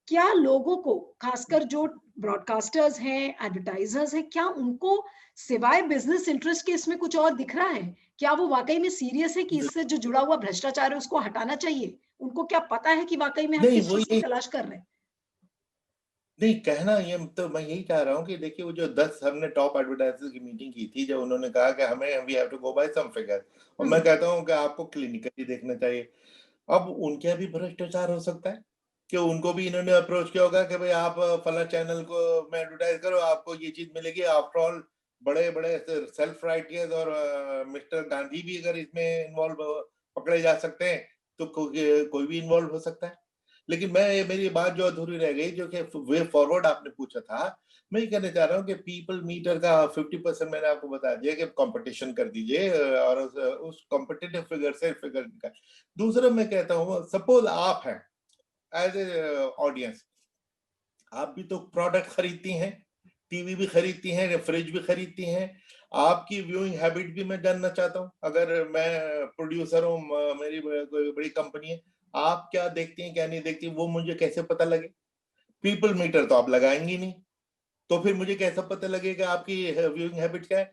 क्या लोगों को, खासकर जो ब्रॉडकास्टर्स हैं, एडवर्टाइज़र्स हैं, क्या उनको सिवाय बिज़नेस इंटरेस्ट के इसमें कुछ और दिख रहा है? क्या वो वाक़ई में सीरियस है कि इससे जो जुड़ा हुआ भ्रष्टाचार है उसको हटाना चाहिए? उनको क्या पता है कि वाक़ई में हम नहीं किस वो चीज़ की ये, तलाश कर रहे हैं? नहीं कहना ये, तो मैं यही चाह रहा हूँ कि देखिए वो जो 10 हमने टॉप एडवर्टाइजर्स की मीटिंग की थी, जब उन्होंने कहा कि हमें we have to go by some figure, और हुँ, मैं कहता हूँ कि आपको क्लिनिकली देखना चाहिए। अब उनके भी भ्रष्टाचार हो सकता है कि उनको भी इन्होंने अप्रोच किया होगा कि भाई आप फला चैनल को में एडवर्टाइज करो, आपको ये चीज मिलेगी, आफ्टर ऑल बड़े बड़े सेल्फ राइटियर्स और मिस्टर गांधी भी अगर इसमें इन्वॉल्व पकड़े जा सकते हैं तो कोई भी इन्वॉल्व हो सकता है। लेकिन मैं, मेरी बात जो अधूरी रह गई, जो कि वे फॉरवर्ड आपने पूछा था, मैं ये कहना चाह रहा हूँ कि पीपल मीटर का 50% मैंने आपको बता दिया कि कंपटीशन कर दीजिए और उस कॉम्पिटिटिव फिगर से फिगर निकाल। दूसरा मैं कहता हूँ, सपोज आप हैं एज ए ऑडियंस, आप भी तो प्रोडक्ट खरीदती हैं, टीवी भी खरीदती हैं, फ्रिज भी खरीदती हैं, आपकी व्यूइंग हैबिट भी मैं जानना चाहता हूँ। अगर मैं प्रोड्यूसर हूँ, मेरी कोई बड़ी कंपनी है, आप क्या देखती हैं क्या नहीं देखती, वो मुझे कैसे पता लगे? पीपल मीटर तो आप लगाएंगी नहीं, तो फिर मुझे कैसे पता लगेगा आपकी व्यूइंग हैबिट क्या है?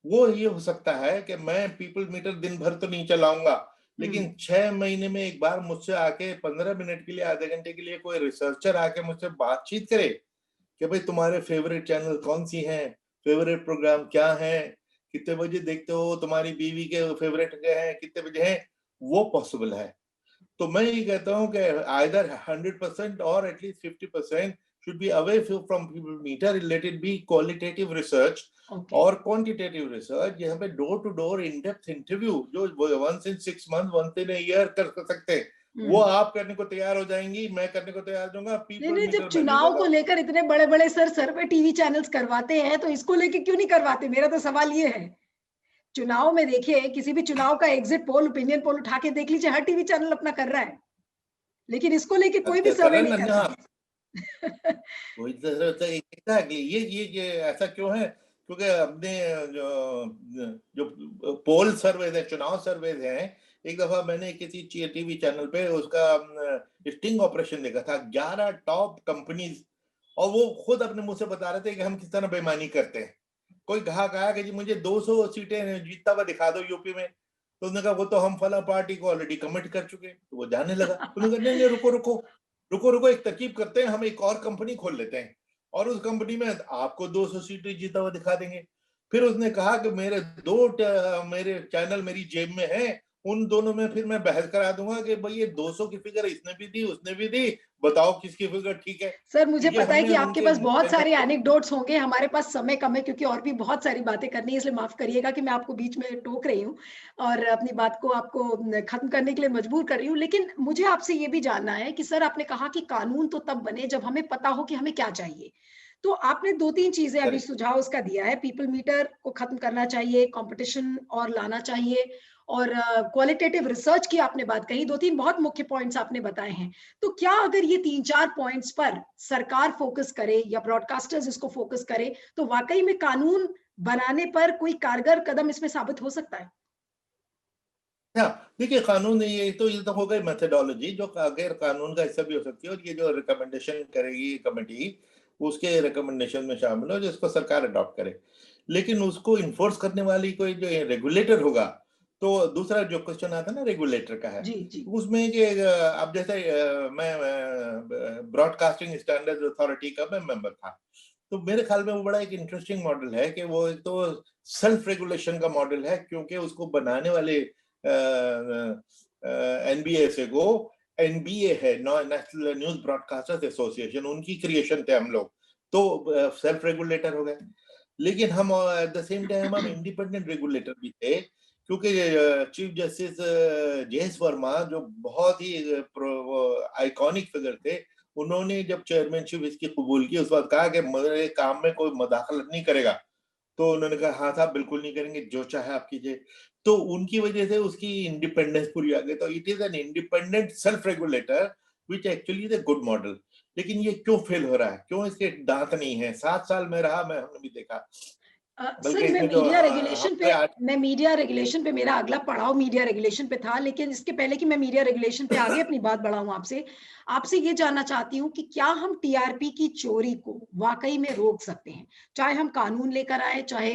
वो ये हो सकता है कि मैं पीपल मीटर दिन भर तो नहीं चलाऊंगा, लेकिन 6 महीने में एक बार मुझसे आके 15 मिनट के लिए, आधे घंटे के लिए कोई रिसर्चर आके मुझसे बातचीत करे कि भाई तुम्हारे फेवरेट चैनल कौन सी हैं, फेवरेट प्रोग्राम क्या है, कितने बजे देखते हो, तुम्हारी बीवी के फेवरेट क्या है, कितने बजे हैं, वो पॉसिबल है। तो मैं ये कहता हूँ कि आइदर 100% और at least 50% should be away from people meter, let it be qualitative research okay. और quantitative research, जहाँ पे door to door in depth interview जो once in 6 months, once in a year कर सकते हैं, वो आप करने को तैयार हो जाएंगी, मैं करने को तैयार हो जाऊंगा, नहीं पीपल नहीं, जब मीटर मैं नहीं चुनाव को लगाऊंगा। लेकर इतने बड़े बड़े सर सर्वे टीवी चैनल्स करवाते हैं तो इसको लेके क्यों नहीं करवाते? मेरा तो सवाल ये है। चुनाव में देखिए, किसी भी चुनाव का एग्जिट पोल, ओपिनियन पोल उठा के देख लीजिए, हर टीवी चैनल अपना कर रहा है, लेकिन इसको लेके कोई भी सर्वे करण नहीं कर नन्हा, रहा। वही तो एग्जैक्टली ये ऐसा क्यों है? क्योंकि अपने जो जो पोल सर्वेज है, चुनाव सर्वेज हैं, एक दफा मैंने किसी टीवी चैनल पे उसका स्टिंग ऑपरेशन देखा था, 11 टॉप कंपनीज, और वो खुद अपने मुंह से बता रहे थे कि हम किस तरह बेईमानी करते हैं। कोई ग्राहक आया कि जी मुझे 200 सीटें जीतता हुआ दिखा दो यूपी में, तो उसने कहा वो तो हम फला पार्टी को ऑलरेडी कमिट कर चुके हैं, तो वो जाने लगा। उन्होंने कहा नहीं नहीं, रुको रुको रुको रुको, एक तरकीब करते हैं, हम एक और कंपनी खोल लेते हैं और उस कंपनी में आपको 200 सीटें जीता हुआ दिखा देंगे। फिर उसने कहा कि मेरे चैनल मेरी जेब में है, उन दोनों में फिर मैं बहस करा दूंगा कि भाई ये 200 की फिगर इसने भी दी उसने भी दी, बताओ किसकी फिगर ठीक है। सर तो मुझे ये पता है हमने कि आपके उनके पास बहुत चैनल सारे को, एनेक्डोट्स होंगे, हमारे पास समय कम है क्योंकि और भी बहुत सारी बातें करनी है, इसलिए माफ करिएगा कि मैं आपको बीच में टोक रही हूँ और अपनी बात को आपको खत्म करने के लिए मजबूर कर रही हूँ। लेकिन मुझे आपसे ये भी जानना है कि सर आपने कहा कि कानून तो तब बने जब हमें पता हो कि हमें क्या चाहिए। तो आपने 2-3 चीजें अभी करेक्ट, सुझाव उसका दिया है, पीपल मीटर को खत्म करना चाहिए, कंपटीशन और लाना चाहिए और क्वालिटेटिव रिसर्च की आपने बात कही, 2-3 बहुत मुख्य पॉइंट्स आपने बताए हैं। तो क्या अगर ये 3-4 पॉइंट्स पर सरकार फोकस करे या ब्रॉडकास्टर्स इसको फोकस करे, तो वाकई में कानून बनाने पर कोई कारगर कदम इसमें साबित हो सकता है? हाँ देखिए, कानून ये तो हो गई मेथडोलॉजी जो अगर कानून का हिस्सा भी हो सकती है, और ये जो रिकमेंडेशन करेगी कमेटी, उसके रिकमेंडेशन में शामिल हो, जिसको सरकार अडॉप्ट करे। लेकिन उसको इन्फोर्स करने वाली कोई जो रेगुलेटर होगा, तो दूसरा जो क्वेश्चन आता है ना रेगुलेटर का है, जी, जी। उसमें कि अब जैसे मैं ब्रॉडकास्टिंग स्टैंडर्ड अथॉरिटी का मैं मेंबर था, तो मेरे ख्याल में वो बड़ा एक इंटरेस्टिंग मॉडल है कि वो एक तो सेल्फ रेगुलेशन का मॉडल है, क्योंकि उसको बनाने वाले एनबीएसए को, एनबीए है, नेशनल न्यूज ब्रॉडकास्टर्स एसोसिएशन, उनकी क्रिएशन थे हम लोग, तो सेल्फ रेगुलेटर हो गए। लेकिन हम एट द सेम टाइम हम इंडिपेंडेंट रेगुलेटर भी थे, क्योंकि चीफ जस्टिस जेएस वर्मा जो बहुत ही आइकॉनिक फिगर थे, उन्होंने जब चेयरमैनशिप इसकी कबूल की, उस वक्त कहा कि मेरे काम में कोई मदाखलत नहीं करेगा। तो उन्होंने कहा हाँ साहब बिल्कुल नहीं करेंगे, जो चाहे आप कीजिए। तो उनकी वजह से उसकी इंडिपेंडेंस पूरी आ गई। तो it is an independent self regulator which actually is a good model. लेकिन ये क्यों फेल हो रहा है, क्यों इसके दांत नहीं है? 7 साल में रहा, मैं हमने भी देखा, बल्कि सर इसमें जो हमारे आज, मैं मीडिया रेगुलेशन पे मेरा अगला पड़ाव मीडिया रेगुलेशन पे था, लेकिन इसके पहले कि मैं मीडिया रेगुलेशन पे आगे अपनी बात बढ़ाऊं आपसे, आपसे ये जानना चाहती हूँ कि क्या हम टीआरपी की चोरी को वाकई में रोक सकते हैं? चाहे हम कानून लेकर आए, चाहे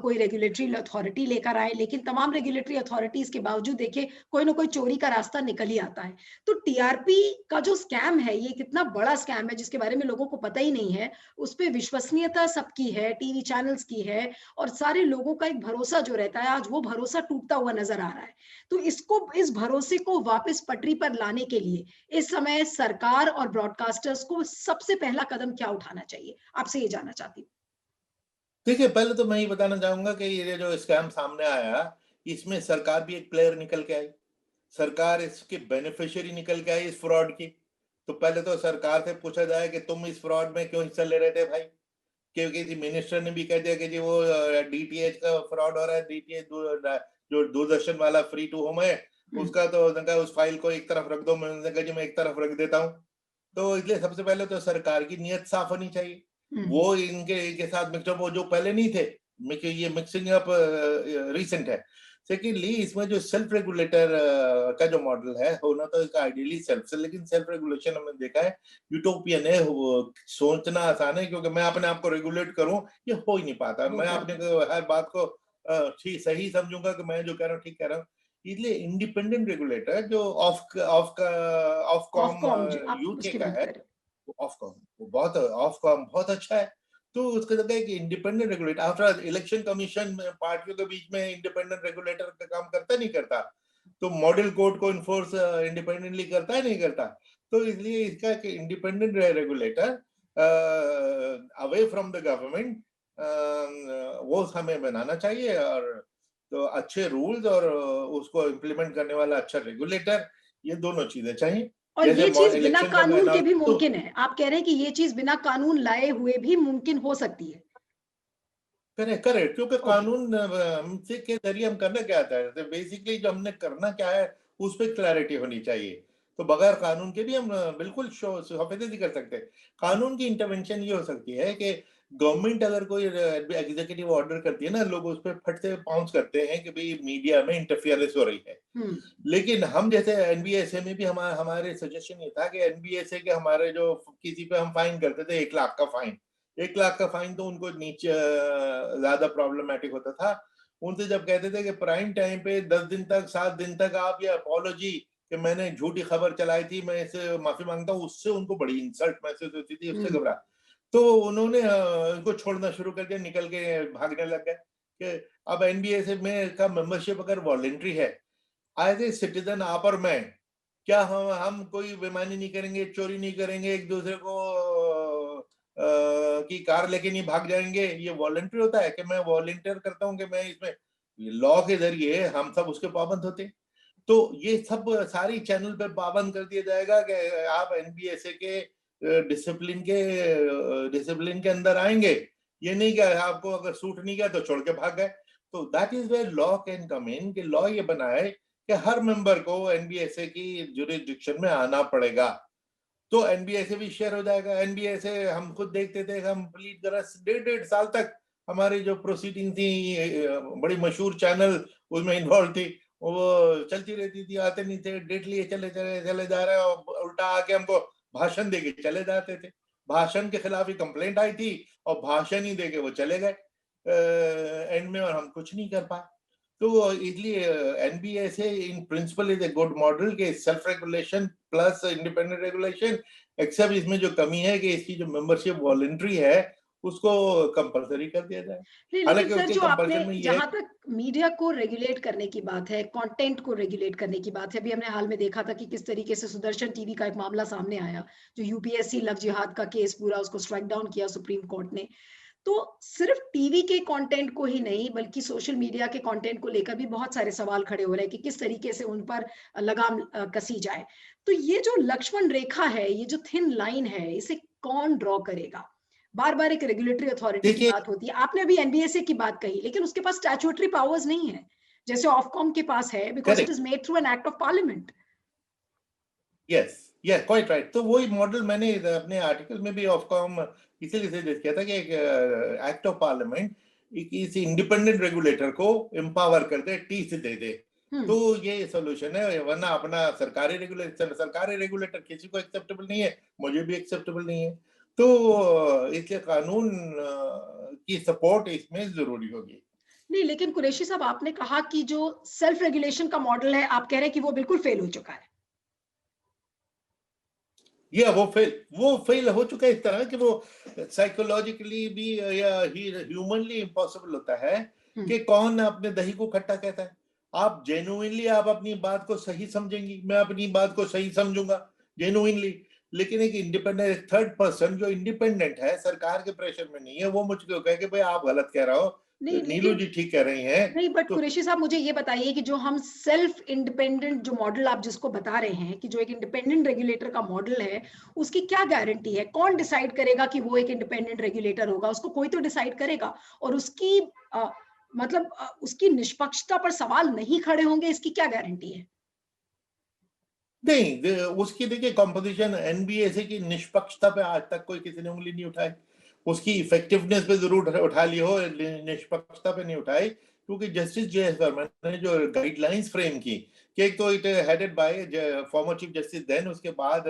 कोई रेगुलेटरी अथॉरिटी लेकर आए, लेकिन तमाम रेगुलेटरी अथॉरिटीज के बावजूद देखिए कोई ना कोई चोरी का रास्ता निकल ही आता है। तो टीआरपी का जो स्कैम है, ये कितना बड़ा स्कैम है जिसके बारे में लोगों को पता ही नहीं है, उस पे विश्वसनीयता सबकी है, टीवी चैनल्स की है और सारे लोगों का एक भरोसा जो रहता है, आज वो भरोसा टूटता हुआ नजर आ रहा है। तो इस भरोसे को वापस पटरी पर लाने के लिए इस समय सरकार और ब्रॉडकास्टर्स को सबसे पहला कदम क्या उठाना चाहिए? आपसे ये जानना चाहती हूँ। देखिए, पहले तो मैं ये बताना चाहूंगा कि ये जो स्कैम सामने आया, इसमें सरकार भी एक प्लेयर निकल के आई। सरकार इसकी बेनिफिशियरी निकल के आई इस फ्रॉड की। तो पहले तो सरकार से पूछा जाए कि तुम इस फ्रॉड में क्यों हिस्सा ले रहे थे भाई? क्योंकि जी मिनिस्टर ने भी कह दिया कि जी वो डीटीएच का फ्रॉड हो रहा है, डीटीएच जो दूरदर्शन वाला फ्री टू होम है, हुँ, उसका तो उन्होंने कहा उस फाइल को एक तरफ रख दो। मैंने कहा जी मैं एक तरफ रख देता हूँ। तो इसलिए सबसे पहले तो सरकार की नीयत साफ होनी चाहिए। हुँ, वो इनके साथ मिक्सअप, वो जो पहले नहीं थे, ये मिक्सिंग अप रीसेंट है। सेकेंडली, इसमें जो सेल्फ रेगुलेटर का जो मॉडल है, होना तो इसका आइडियली सेल्फ से, लेकिन सेल्फ रेगुलेशन हमने देखा है यूटोपियन है। वो सोचना आसान है, क्योंकि मैं अपने आप को रेगुलेट करूं, ये हो ही नहीं पाता। मैं होता अपने नहीं। हर बात को ठीक सही समझूंगा कि मैं जो कह रहा हूँ ठीक कह रहा हूँ। इसलिए इंडिपेंडेंट रेगुलेटर जो ऑफकॉम ऑफकॉम ज आप यूके उसकी का बात है, कर रहे ऑफकॉम वो बहुत ऑफकॉम बहुत अच्छा है। तो उसका जगह एक independent regulator, after election commission में पार्टियों के बीच में इंडिपेंडेंट रेगुलेटर का काम करता नहीं करता? तो मॉडल कोड को इन्फोर्स इंडिपेंडेंटली करता है नहीं करता? तो इसलिए इसका independent regulator away from the government वो हमें बनाना चाहिए। और तो अच्छे रूल्स और उसको इम्प्लीमेंट करने वाला अच्छा रेगुलेटर, ये दोनों चीजें चाहिए। और जैसे ये चीज़ बिना इलेक्शन जब कानून के भी अनाउंस तो मुमकिन है। आप कह रहे हैं कि ये चीज़ बिना कानून लाए हुए भी मुमकिन हो सकती है। करेक्ट करेक्ट, क्योंकि ओके। कानून से के जरिए हम करना क्या चाहते हैं, बेसिकली जो हमने करना क्या है उस पर क्लैरिटी होनी चाहिए। तो बगैर कानून के भी हम बिल्कुल सफेदी कर सकते हैं। कानून की इंटरवेंशन ये हो सकती है कि गवर्नमेंट अगर कोई एग्जीक्यूटिव ऑर्डर करती है ना, लोग उस पर फट से पाउंस करते हैं कि भाई मीडिया में इंटरफियरेंस हो रही है। हुँ, लेकिन हम जैसे एनबीएसए में भी हमारे सजेशन ये था कि एनबीएसए के हमारे जो किसी पे हम फाइन करते थे 1 लाख का फाइन, 1 लाख का फाइन तो उनको नीचे ज्यादा प्रॉब्लमेटिक होता था। उनसे जब कहते थे कि प्राइम टाइम पे 10 दिन तक 7 दिन तक आप ये अपोलॉजी कि मैंने झूठी खबर चलाई थी, मैं इसे माफी मांगता हूँ, उससे उनको बड़ी इंसल्ट महसूस होती थी, उससे हुँ। घबरा। तो उन्होंने इनको छोड़ना शुरू कर दिया, निकल के भागने लग गए कि अब एनबीएसए में का मेंबरशिप अगर वॉलेंट्री है, एज ए सिटीजन आप और मैं, क्या हम कोई बेईमानी नहीं करेंगे, चोरी नहीं करेंगे, एक दूसरे को की कार लेके नहीं भाग जाएंगे? ये वॉलंटियर होता है कि मैं वॉलंटियर करता हूँ कि मैं इसमें, लॉ के जरिए हम सब उसके पाबंद होते हैं। तो ये सब सारी चैनल पे पाबंद कर दिया जाएगा कि आप एनबीएसए के डिसिप्लिन के अंदर आएंगे। ये नहीं कि आपको अगर सूट नहीं किया तो छोड़ के भाग गए। तो that is where law can come in, कि लॉ ये बनाए कि हर मेंबर को एनबीएसए की जुरिस्डिक्शन में आना पड़ेगा। तो एनबीएसए भी शेयर हो जाएगा। एनबीएसए हम खुद देखते थे, हम कंप्लीट करा 1.5 साल तक हमारी जो प्रोसीडिंग थी, बड़ी मशहूर चैनल उसमें इन्वॉल्व थी, वो चलती रहती थी। आते नहीं थे, डेट लिए चले चले चले जा रहे हैं, और उल्टा आके हमको भाषण देके चले जाते थे। भाषण के खिलाफ ही कंप्लेंट आई थी, और भाषण ही देके वो चले गए एंड में, और हम कुछ नहीं कर पाए। तो इसलिए NBSA in principle is a good model के self regulation plus independent regulation. Except इसमें जो कमी है कि इसकी जो मेंबरशिप वॉलंटरी है, उसको कंपलसरी कर दिया जाए। नहीं, लेकिन हालांकि सर उसके जो आपने कंपल्सन में ये है जहाँ तक मीडिया को रेगुलेट करने की बात है, कंटेंट को रेगुलेट करने की बात है, अभी हमने हाल में देखा था कि किस तरीके से सुदर्शन टीवी का एक मामला सामने आया, जो यूपीएससी लव जिहाद का केस पूरा उसको स्ट्राइक डाउन किया सुप्रीम कोर्ट ने। तो सिर्फ टीवी के कंटेंट को ही नहीं, बल्कि सोशल मीडिया के कंटेंट को लेकर भी बहुत सारे सवाल खड़े हो रहे हैं कि किस तरीके से उन पर लगाम कसी जाए। तो ये जो लक्ष्मण रेखा है, ये जो थिन लाइन है, इसे कौन ड्रॉ करेगा? बार-बार एक रेगुलेटरी अथॉरिटी की देखिए बात होती है। आपने अभी एनबीएसए की बात कही, लेकिन उसके पास स्टैट्यूटरी पावर्स नहीं है, जैसे ऑफकॉम के पास है, because it correct, is made through an act of parliament. Yes, yes, quite right. तो वही मॉडल मैंने अपने आर्टिकल में भी ऑफकॉम इसीलिए सजेस्ट किया था कि एक एक्ट ऑफ पार्लियामेंट इस इंडिपेंडेंट रेगुलेटर को एम्पावर कर दे, टीथ दे दे। हुँ। तो ये सोल्यूशन है, वरना अपना सरकारी रेगुलेटर किसी को एक्सेप्टेबल नहीं है, मुझे भी एक्सेप्टेबल नहीं है। तो इसलिए कानून की सपोर्ट इसमें जरूरी होगी। नहीं, लेकिन कुरैशी साहब आपने कहा कि जो सेल्फ रेगुलेशन का मॉडल है, आप कह रहे हैं कि वो बिल्कुल फेल हो चुका है। ये वो फेल हो चुका है इस तरह कि वो साइकोलॉजिकली भी या ह्यूमनली इम्पॉसिबल होता है हुँ, कि कौन अपने दही को खट्टा कहता है। आप जेन्युइनली आप अपनी बात को सही समझेंगी, मैं अपनी बात को सही समझूंगा जेन्युइनली। लेकिन एक इंडिपेंडेंट, एक थर्ड पर्सन जो इंडिपेंडेंट है, सरकार के प्रेशर में नहीं है, वो मुझको कहे कि भाई आप गलत कह रहे हो, नहीं, नीलू लेकिन जी ठीक कह रही हैं, नहीं, बट तो कुरैशी साहब मुझे ये बताइए कि जो हम सेल्फ इंडिपेंडेंट जो मॉडल आप जिसको बता रहे हैं कि जो एक इंडिपेंडेंट रेगुलेटर का मॉडल है, उसकी क्या गारंटी है? कौन डिसाइड करेगा कि वो एक इंडिपेंडेंट रेगुलेटर होगा? उसको कोई तो डिसाइड करेगा, और उसकी मतलब उसकी निष्पक्षता पर सवाल नहीं खड़े होंगे, इसकी क्या गारंटी है? नहीं, उसकी देखिए कंपोजिशन, एनबीएसए की निष्पक्षता पे आज तक कोई किसी ने उंगली नहीं उठाई। उसकी इफेक्टिवनेस पे जरूर उठा ली हो, निष्पक्षता पे नहीं उठाई, क्योंकि जस्टिस जे.एस. वर्मा ने जो गाइडलाइंस फ्रेम की, कि एक तो it headed by former chief justice, then उसके बाद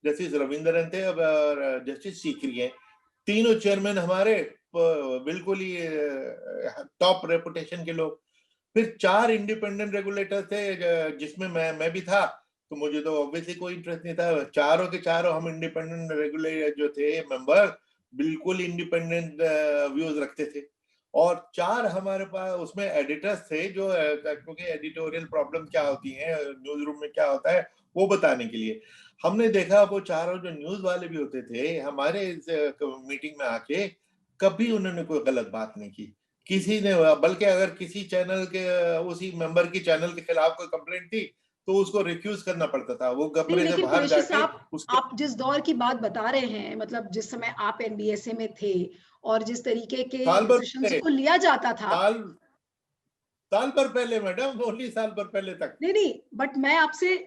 जस्टिस रविंद्रन थे, अब जस्टिस सीकरी हैं, तीनों चेयरमैन हमारे बिल्कुल ही टॉप रेपुटेशन के लोग। फिर 4 इंडिपेंडेंट रेगुलेटर थे, जिसमें मैं भी था, तो मुझे तो ऑब्वियसली कोई इंटरेस्ट नहीं था। चारों के चारों हम इंडिपेंडेंट रेगुलेटर जो थे मेंबर, बिल्कुल इंडिपेंडेंट व्यूज रखते थे। और 4 हमारे पास उसमें एडिटर्स थे, जो क्योंकि एडिटोरियल प्रॉब्लम क्या होती है न्यूज रूम में, क्या होता है, वो बताने के लिए हमने देखा, वो चारों जो न्यूज वाले भी होते थे हमारे मीटिंग में आके, कभी उन्होंने कोई गलत बात नहीं की किसी ने। बल्कि अगर किसी चैनल के, उसी मेंबर की चैनल के खिलाफ कोई कंप्लेंट थी, तो उसको रिफ्यूज करना पड़ता था, वो नहीं, कमरे से लेकिन बाहर कुरैशी जाके साहब, उसके। आप जिस दौर की बात बता रहे हैं, मतलब जिस समय आप एनबीएसए में थे और जिस तरीके के साल भर डिसीजंस पहले, को लिया जाता था। साल साल भर पहले मैडम, ओनली साल भर पहले तक। नहीं, नहीं, बट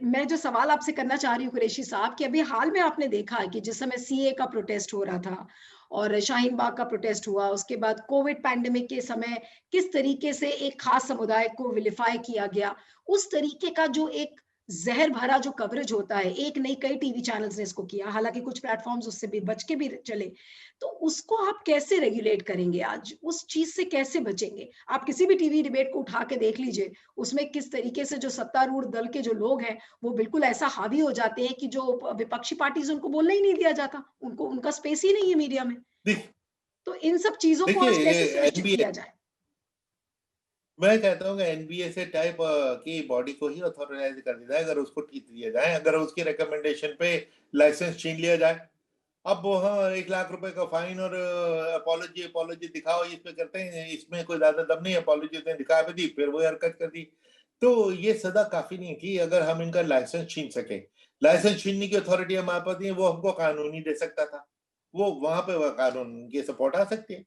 मैं जो सवाल आपसे करना चाह रही हूँ कुरैशी साहब, कि अभी हाल में आपने देखा कि जिस समय सीए का प्रोटेस्ट हो रहा था और शाहीन बाग का प्रोटेस्ट हुआ, उसके बाद कोविड पैंडेमिक के समय किस तरीके से एक खास समुदाय को विलिफाई किया गया, उस तरीके का जो एक जहर भरा जो कवरेज होता है, एक नहीं कई टीवी चैनल्स ने इसको किया, हालांकि कुछ प्लेटफॉर्म्स उससे भी बच के भी चले। तो उसको आप कैसे रेगुलेट करेंगे? आज उस चीज से कैसे बचेंगे? आप किसी भी टीवी डिबेट को उठा के देख लीजिए, उसमें किस तरीके से जो सत्तारूढ़ दल के जो लोग हैं, वो बिल्कुल ऐसा हावी हो जाते हैं कि जो विपक्षी पार्टी से उनको बोलने ही नहीं दिया जाता, उनको उनका स्पेस ही नहीं है मीडिया में। देख- तो इन सब चीजों को देखिए, आज कैसे सुनिश्चित एनबीए, किया जाए? मैं कहता हूँ कि एनबीएसए टाइप की बॉडी को ही ऑथोराइज कर दिया जाए, अगर उसको ठीक दिया जाए, अगर उसकी रिकमेंडेशन पे लाइसेंस छीन लिया जाए। अब वो, हाँ, 1 लाख रुपए का फाइन और अपॉलॉजी अपॉलॉजी दिखाओ, इस पे करते हैं, इसमें कोई ज्यादा दम नहीं, अपॉलॉजी ने दिखा भी दी, फिर वो हरकत कर दी। तो ये सजा काफी नहीं थी, अगर हम इनका लाइसेंस छीन सके। लाइसेंस छीनने की अथॉरिटी हमारे पास नहीं है, वो हमको कानून ही दे सकता था, वो वहां पे वो कानून की सपोर्ट आ सकती है।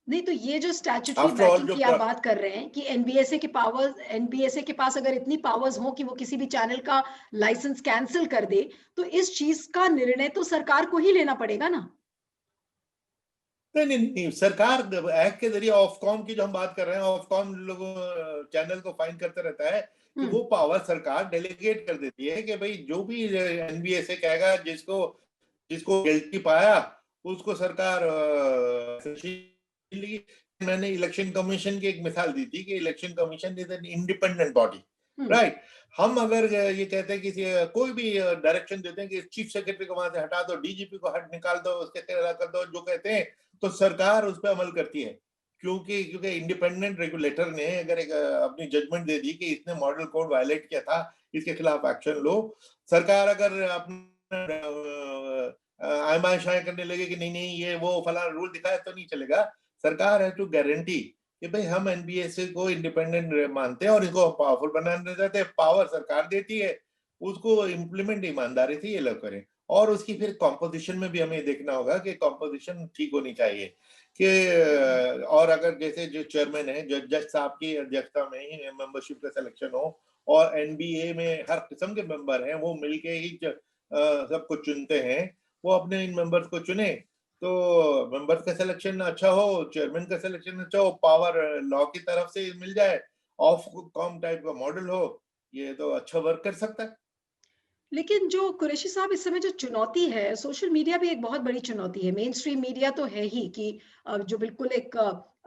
नहीं, तो ये जो स्टैट्यूटरी आफ्टर ऑल बैकिंग जो की आप बात कर रहे हैं कि एनबीएसए के पास अगर इतनी पावर्स हो कि वो किसी भी चैनल का लाइसेंस कैंसिल कर दे, तो इस चीज का निर्णय तो सरकार को ही लेना पड़ेगा ना? नहीं नहीं नहीं, सरकार एक्ट के जरिए ऑफकॉम की जो हम बात कर रहे हैं, ऑफकॉम लोगों चैनल को फाइन करते रहता है, कि हम्म। वो पावर सरकार डेलीगेट कर देती है, कि भाई जो भी एनबीएसए कहेगा, जिसको जिसको गिल्टी पाया, उसको सरकार मैंने इलेक्शन कमीशन की एक मिसाल दी थी, कि election commission is an independent body, hmm. Right. हम अगर ये कहते हैं, किसी कोई भी डायरेक्शन देते हैं कि चीफ सेक्रेटरी को वहां से हटा दो, डीजीपी को हट निकाल दो, उसके कर दो, जो कहते हैं, तो सरकार उस पर अमल करती है। क्योंकि क्योंकि इंडिपेंडेंट रेगुलेटर ने अगर एक अपनी जजमेंट दे दी कि इसने मॉडल कोड वायलेट किया था, इसके खिलाफ एक्शन लो, सरकार अगर अपना आयमाइशाएं करने लगे कि नहीं नहीं ये वो फला रूल दिखाया, तो नहीं चलेगा। सरकार है टू गारंटी कि भाई हम एनबीएसए को इंडिपेंडेंट मानते हैं और इसको पावरफुल बनाना चाहते हैं, पावर सरकार देती है, उसको इम्प्लीमेंट ईमानदारी से ये लोग करें। और उसकी फिर कॉम्पोजिशन में भी हमें देखना होगा कि कॉम्पोजिशन ठीक होनी चाहिए, कि और अगर जैसे जो चेयरमैन है, जज साहब की अध्यक्षता में ही मेंबरशिप का सिलेक्शन हो, और एनबीए में हर किस्म के मेंबर हैं, वो मिलके ही सबको चुनते हैं, वो अपने इन मेंबर्स को चुने, तो मेंबर्स का सिलेक्शन अच्छा हो, चेयरमैन का सिलेक्शन अच्छा हो, पावर लॉ की तरफ से मिल जाए, ऑफ कॉम टाइप का मॉडल हो, ये तो अच्छा वर्क कर सकता है। लेकिन जो कुरैशी साहब इस समय जो चुनौती है, सोशल मीडिया भी एक बहुत बड़ी चुनौती है। मेन स्ट्रीम मीडिया तो है ही कि जो बिल्कुल एक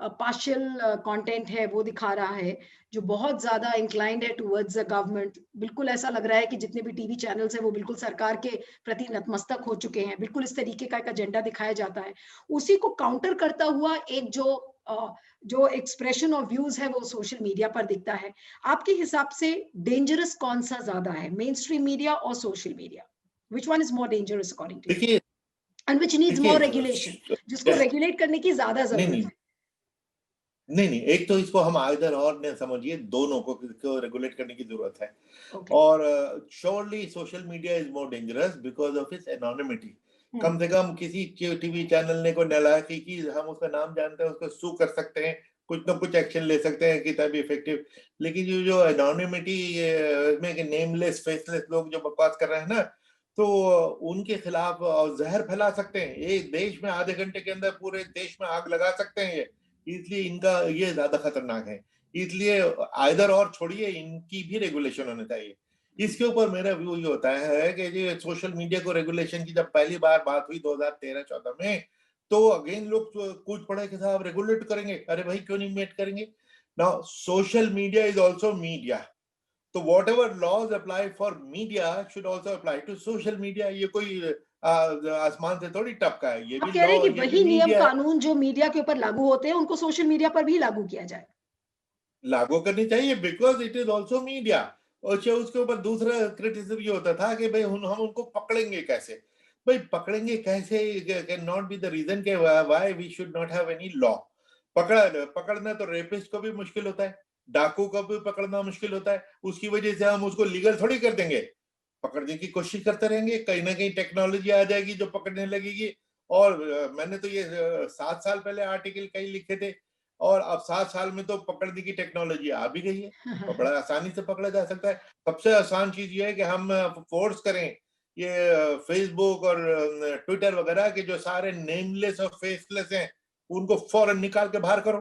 पार्शियल कंटेंट है वो दिखा रहा है, जो बहुत ज्यादा इंक्लाइंड है टुवर्ड्स द गवर्नमेंट। बिल्कुल ऐसा लग रहा है कि जितने भी टीवी चैनल्स हैं वो बिल्कुल सरकार के प्रति नतमस्तक हो चुके हैं। बिल्कुल इस तरीके का एक एजेंडा दिखाया जाता है। उसी को काउंटर करता हुआ एक जो एक्सप्रेशन ऑफ व्यूज है वो सोशल मीडिया पर दिखता है। आपके हिसाब से डेंजरस कौन सा ज्यादा है, मेन स्ट्रीम मीडिया और social media? Which one is more dangerous according to you? देखिए And which needs देखिए more regulation? जिसको रेगुलेट करने की ज्यादा नहीं जरूरत नहीं है। नहीं नहीं, एक तो इसको हम आइदर और ने समझिए, दोनों को रेगुलेट करने की जरूरत है। Okay. और surely social media is more dangerous because of its anonymity. कम से कम किसी टीवी चैनल ने कोई नालायकी की, हम उसका नाम जानते हैं, उसको सू कर सकते हैं, कुछ ना कुछ एक्शन ले सकते हैं कि तभी इफेक्टिव। लेकिन जो एनोनिमिटी में नेमलेस फेसलेस लोग जो बकवास कर रहे हैं ना, तो उनके खिलाफ जहर फैला सकते हैं। एक देश में आधे घंटे के अंदर पूरे देश में आग लगा सकते हैं ये, इसलिए इनका ये ज्यादा खतरनाक है। इसलिए आइदर और छोड़िए, इनकी भी रेगुलेशन होना चाहिए। इसके ऊपर मेरा व्यू ये होता है कि ये सोशल मीडिया को रेगुलेशन की जब पहली बार बात हुई 2013-14 में, तो अगेन लोग कूद पड़े कि साहब रेगुलेट करेंगे। अरे भाई क्यों नहीं मेट करेंगे? Now social media is also media, तो whatever laws apply for media should also apply to social media. ये कोई आसमान से थोड़ी टपका है, ये आप भी कह रहे हैं लॉ, कि ये भी वही नियम मीडिया है। कानून जो मीडिया के ऊपर लागू होते हैं उनको सोशल मीडिया पर भी लागू किया जाए। लागू करनी चाहिए because it is also media. और उसके ऊपर दूसरा क्रिटिसिज्म ये होता था कि भाई हम उनको पकड़ेंगे कैसे? भाई पकड़ेंगे कैसे cannot be the reason के why we should not have any law. पकड़ना तो रेपिस्ट को भी मुश्किल होता है, डाकू को भी पकड़ना मुश्किल होता है, उसकी वजह से हम उसको लीगल थोड़ी कर देंगे। पकड़ने की कोशिश करते रहेंगे, कहीं ना कहीं टेक्नोलॉजी आ जाएगी जो पकड़ने लगेगी। और मैंने तो ये 7 साल पहले आर्टिकल कई लिखे थे, और अब 7 साल में तो पकड़ने की टेक्नोलॉजी आ भी गई है, तो बड़ा आसानी से पकड़ा जा सकता है। सबसे आसान चीज ये है कि हम फोर्स करें ये फेसबुक और ट्विटर वगैरह के जो सारे नेमलेस और फेसलेस हैं, उनको फौरन निकाल के बाहर करो।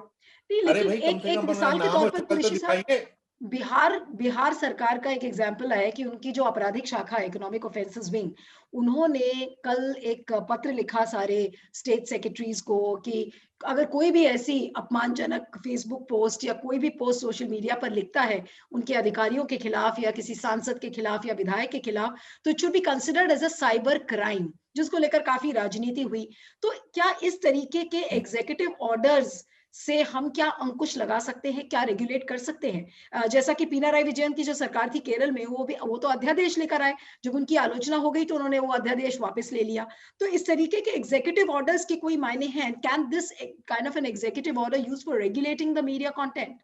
नहीं, अरे लेकिन भाई कम एक से एक कम अपना मिसाल के नाम तौर और पर शक्ल तो कुरैशी साहब, दिखाइए। बिहार बिहार सरकार का एक एग्जाम्पल है कि उनकी जो आपराधिक शाखा है, इकोनॉमिक ऑफेंसेस विंग, उन्होंने कल एक पत्र लिखा सारे स्टेट सेक्रेटरीज को कि अगर कोई भी ऐसी अपमानजनक फेसबुक पोस्ट या कोई भी पोस्ट सोशल मीडिया पर लिखता है उनके अधिकारियों के खिलाफ या किसी सांसद के खिलाफ या विधायक के खिलाफ, तो it should be considered as a cyber crime, जिसको लेकर काफी राजनीति हुई। तो क्या इस तरीके के एग्जीक्यूटिव ऑर्डर्स से हम क्या अंकुश लगा सकते हैं, क्या रेगुलेट कर सकते हैं? जैसा कि पिनाराई विजयन की जो सरकार थी केरल में, वो तो अध्यादेश लेकर आए, जब उनकी आलोचना हो गई तो उन्होंने वो अध्यादेश वापस ले लिया। तो इस तरीके के एग्जीक्यूटिव ऑर्डर्स के कोई मायने हैं? Can this kind of an executive order use for regulating the media content?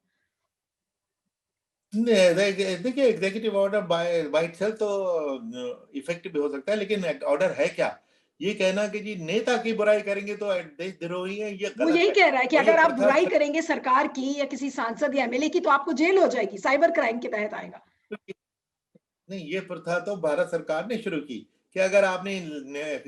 देखिए executive order by by itself तो इफेक्टिव हो सकता है, लेकिन ऑर्डर है क्या? ये कहना कि जी नेता की बुराई करेंगे तो देशद्रोही है, ये वो गलत यही है। कह रहा है कि और ये अगर आप प्रथा बुराई करेंगे सरकार की या किसी सांसद या एमएलए की तो आपको जेल हो जाएगी, साइबर क्राइम के तहत आएगा। नहीं, ये प्रथा तो भारत सरकार ने शुरू की कि अगर आपने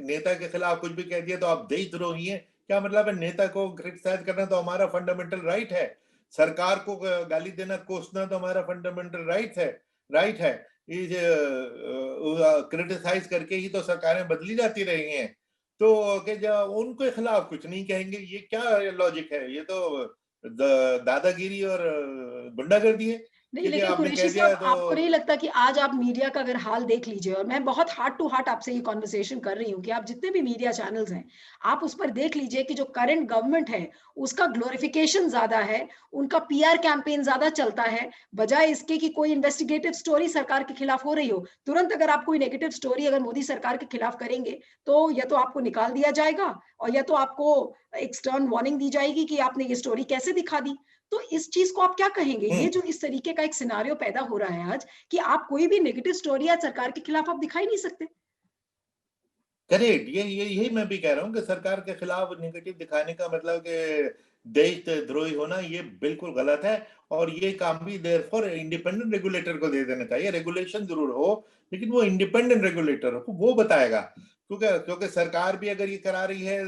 नेता के खिलाफ कुछ भी कह दिया तो आप देशद्रोही हैं। क्या मतलब है? नेता को क्रिटिसाइज करना तो हमारा फंडामेंटल राइट है, सरकार को गाली देना कोसना तो हमारा फंडामेंटल राइट है। क्रिटिसाइज करके ही तो सरकारें बदली जाती रही हैं। तो कि जब उनके खिलाफ कुछ नहीं कहेंगे, ये क्या लॉजिक है? ये तो दादागिरी और गुंडागर्दी है नहीं, कि जी लेकिन आपने कुरैशी कह दिया साहब, तो। आपको नहीं लगता कि आज आप मीडिया का अगर हाल देख लीजिए, और मैं बहुत हार्ट टू हार्ट आपसे ये कॉन्वर्सेशन कर रही हूँ कि आप जितने भी मीडिया चैनल्स हैं, आप उस पर देख लीजिए कि जो करंट गवर्नमेंट है, उसका ग्लोरिफिकेशन ज्यादा है, उनका पीआर कैंपेन ज्यादा चलता है, बजाय इसके कि कोई इन्वेस्टिगेटिव स्टोरी सरकार के खिलाफ हो रही हो। तुरंत अगर आप कोई नेगेटिव स्टोरी अगर मोदी सरकार के खिलाफ करेंगे, तो या तो आपको निकाल दिया जाएगा और या तो आपको एक स्टर्न वार्निंग दी जाएगी कि आपने ये स्टोरी कैसे दिखा दी। तो इस चीज को आप क्या कहेंगे? ये जो इस तरीके का एक सिनारियो पैदा हो रहा है आज कि आप कोई भी नेगेटिव स्टोरी या सरकार के खिलाफ आप दिखा ही नहीं सकते। करेक्ट, ये यही मैं भी कह रहा हूँ कि सरकार के खिलाफ नेगेटिव दिखाने का मतलब कि देशद्रोही होना, ये बिल्कुल गलत है। और ये काम भी देयरफॉर इंडिपेंडेंट रेगुलेटर को दे देना चाहिए। रेगुलेशन जरूर हो, लेकिन वो इंडिपेंडेंट रेगुलेटर हो, वो बताएगा। क्योंकि क्योंकि सरकार भी अगर ये करा रही है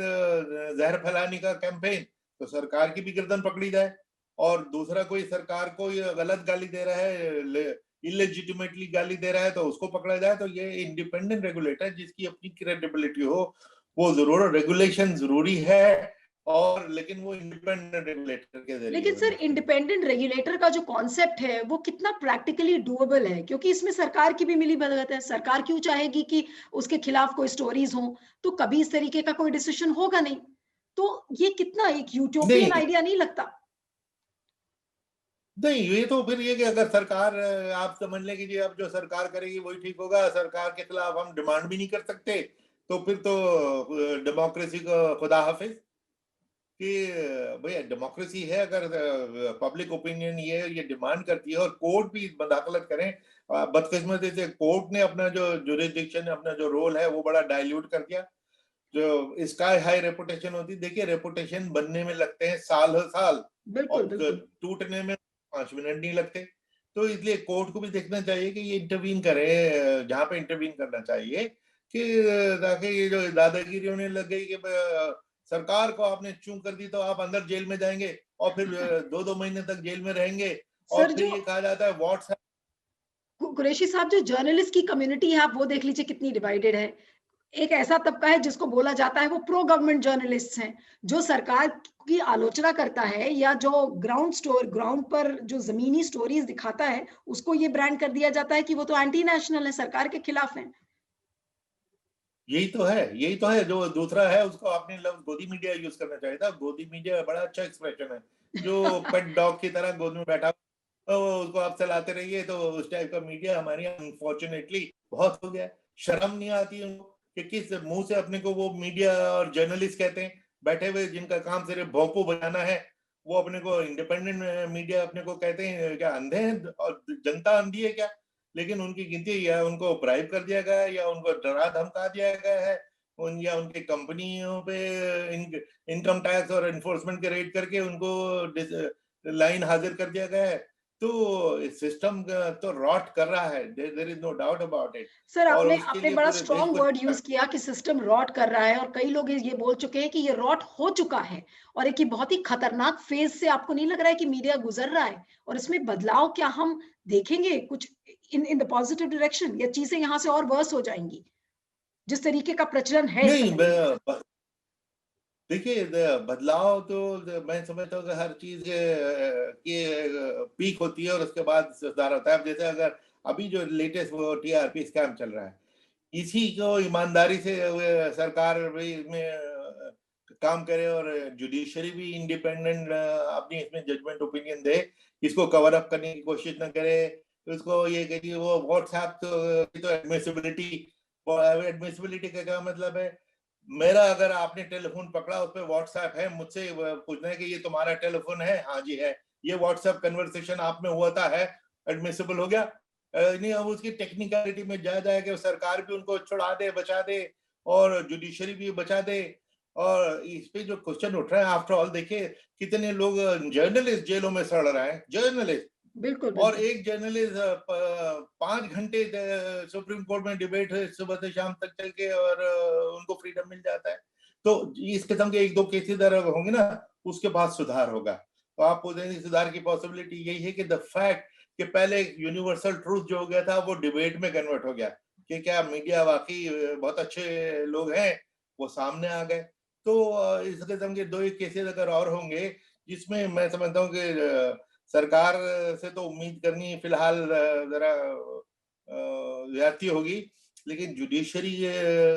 जहर फैलाने का कैंपेन, तो सरकार की भी गर्दन पकड़ी जाए। और दूसरा कोई सरकार को ये गलत गाली दे रहा है, इलेजिटिमेटली गाली दे रहा है, तो उसको पकड़ा जाए। तो ये इंडिपेंडेंट रेगुलेटर जिसकी अपनी क्रेडिबिलिटी हो, वो जरूर, रेगुलेशन जरूरी है, और लेकिन वो इंडिपेंडेंट रेगुलेटर के जरिए लेकिन सर, होनी चाहिए। इंडिपेंडेंट रेगुलेटर का जो कॉन्सेप्ट है वो कितना प्रैक्टिकली डुएबल है? क्योंकि इसमें सरकार की भी मिली भगत है। सरकार क्यों चाहेगी कि उसके खिलाफ कोई स्टोरीज हो? तो कभी इस तरीके का कोई डिसीजन होगा नहीं। तो ये कितना एक यूटोपियन नहीं आइडिया नहीं लगता? नहीं, ये तो फिर ये कि अगर सरकार आप समझ लें कि जी अब जो सरकार करेगी वही ठीक होगा, सरकार के खिलाफ हम डिमांड भी नहीं कर सकते, तो फिर तो डेमोक्रेसी को खुदा हाफिज। कि भैया डेमोक्रेसी है, अगर पब्लिक ओपिनियन ये डिमांड करती है और कोर्ट भी मदाखलत करें, बदकिस्मती से कोर्ट ने अपना जो जुरिसडिक्शन, अपना जो रोल है वो बड़ा डाइल्यूट कर दिया। जो स्काई हाई रेपुटेशन होती, देखिए रेपुटेशन बनने में लगते हैं साल हर साल, बिल्कुल, और बिल्कुल। टूटने में 5 मिनट नहीं लगते। तो इसलिए कोर्ट को भी देखना चाहिए कि ये इंटरवीन करे जहां पे इंटरवीन करना चाहिए, कि ताकि ये जो दादागिरी होने लग गई कि सरकार को आपने चूं कर दी तो आप अंदर जेल में जाएंगे, और फिर 2-2 महीने तक जेल में रहेंगे, और सर फिर जो ये कहा जाता है व्हाट्सएप। कुरैशी साहब, जो जर्नलिस्ट की कम्युनिटी है, आप वो देख लीजिए कितनी डिवाइडेड है। एक ऐसा तबका है जिसको बोला जाता है वो प्रो गवर्नमेंट जर्नलिस्ट्स हैं, जो सरकार की आलोचना करता है या जो ग्राउंड पर जो ज़मीनी स्टोरीज़ दिखाता है, उसको ये ब्रांड कर दिया जाता है कि वो तो एंटी नेशनल है, सरकार के खिलाफ है। यही तो है जो दूसरा है, उसको आपने लफ्ज गोदी मीडिया यूज करना चाहिए था। गोदी मीडिया बड़ा अच्छा एक्सप्रेशन है, जो पेट डॉग की तरह गोद में बैठा, तो उसको आप चलाते रहिए, तो उस टाइप का मीडिया हमारे यहाँ अनफॉर्चुनेटली बहुत हो गया है। शर्म नहीं आती उनको कि किस मुंह से अपने को वो मीडिया और जर्नलिस्ट कहते हैं, बैठे हुए जिनका काम सिर्फ भोंपू बजाना है, वो अपने को इंडिपेंडेंट मीडिया अपने को कहते हैं। क्या अंधे हैं और जनता अंधी है क्या? लेकिन उनकी गिनती या उनको ब्राइब कर दिया गया है, या उनको डरा धमका दिया गया है, या उनकी कंपनियों पे इनकम टैक्स और एनफोर्समेंट के रेड करके उनको लाइन हाजिर कर दिया गया है। तो सिस्टम तो रॉट कर रहा है, there is no doubt about it. Sir, और आपने उसके आपने लिए बड़ा पूरे देश स्ट्रॉन्ग को वर्ड यूज़ किया कि सिस्टम रॉट कर रहा है, और कई लोग ये बोल चुके हैं कि ये रॉट हो चुका है, और एक ये बहुत ही खतरनाक फ़ेज़ से आपको नहीं लग रहा है कि मीडिया गुज़र रहा है? और इसमें बदलाव क्या हम देखेंगे कुछ इन इन द पॉज़िटिव डायरेक्शन, या चीज़ें यहाँ से और वर्स हो जाएँगी? जिस तरीके का प्रचलन है इस नहीं समय में। देखिए बदलाव तो मैं समझता हूँ कि हर चीज की पीक होती है और उसके बाद सुधार होता है। अब जैसे अगर अभी जो लेटेस्ट वो टीआरपी स्कैम चल रहा है, इसी को ईमानदारी से सरकार भी इसमें काम करे, और जुडिशरी भी इंडिपेंडेंट अपनी इसमें जजमेंट ओपिनियन दे, इसको कवर अप करने की कोशिश न करे। उसको ये कहिए वो व्हाट्सएप तो एडमिसिबिलिटी, एडमिसिबिलिटी का क्या मतलब है? मेरा अगर आपने टेलीफोन पकड़ा, उस पर व्हाट्सएप है, मुझसे पूछना है कि ये तुम्हारा टेलीफोन है, हाँ जी है, ये व्हाट्सएप कन्वर्सेशन आप में हुआ था, है एडमिसिबल हो गया। नहीं, अब उसकी टेक्निकलिटी में जा जाए कि सरकार भी उनको छुड़ा दे, बचा दे, और जुडिशरी भी बचा दे। और इस पे जो क्वेश्चन उठ रहा है, आफ्टर ऑल देखिए कितने लोग जर्नलिस्ट जेलों में सड़ रहे हैं, जर्नलिस्ट। बिल्कुल, और बिल्कुल। एक जर्नलिस्ट 5 घंटे सुप्रीम कोर्ट में डिबेट है सुबह से शाम तक चल के, और उनको फ्रीडम मिल जाता है। तो इस किस्म के 1-2 केसेस अगर होंगे ना, उसके बाद सुधार होगा। तो आप बोलेंगे सुधार की पॉसिबिलिटी यही है कि द फैक्ट कि पहले यूनिवर्सल ट्रूथ जो हो गया था, वो डिबेट में कन्वर्ट हो गया कि क्या मीडिया वाकई बहुत अच्छे लोग हैं, वो सामने आ गए। तो इस किस्म के 2-1 केसेस अगर और होंगे, जिसमें मैं समझता हूँ कि सरकार से तो उम्मीद करनी फिलहाल जरा ज्यादती होगी, लेकिन जुडिशरी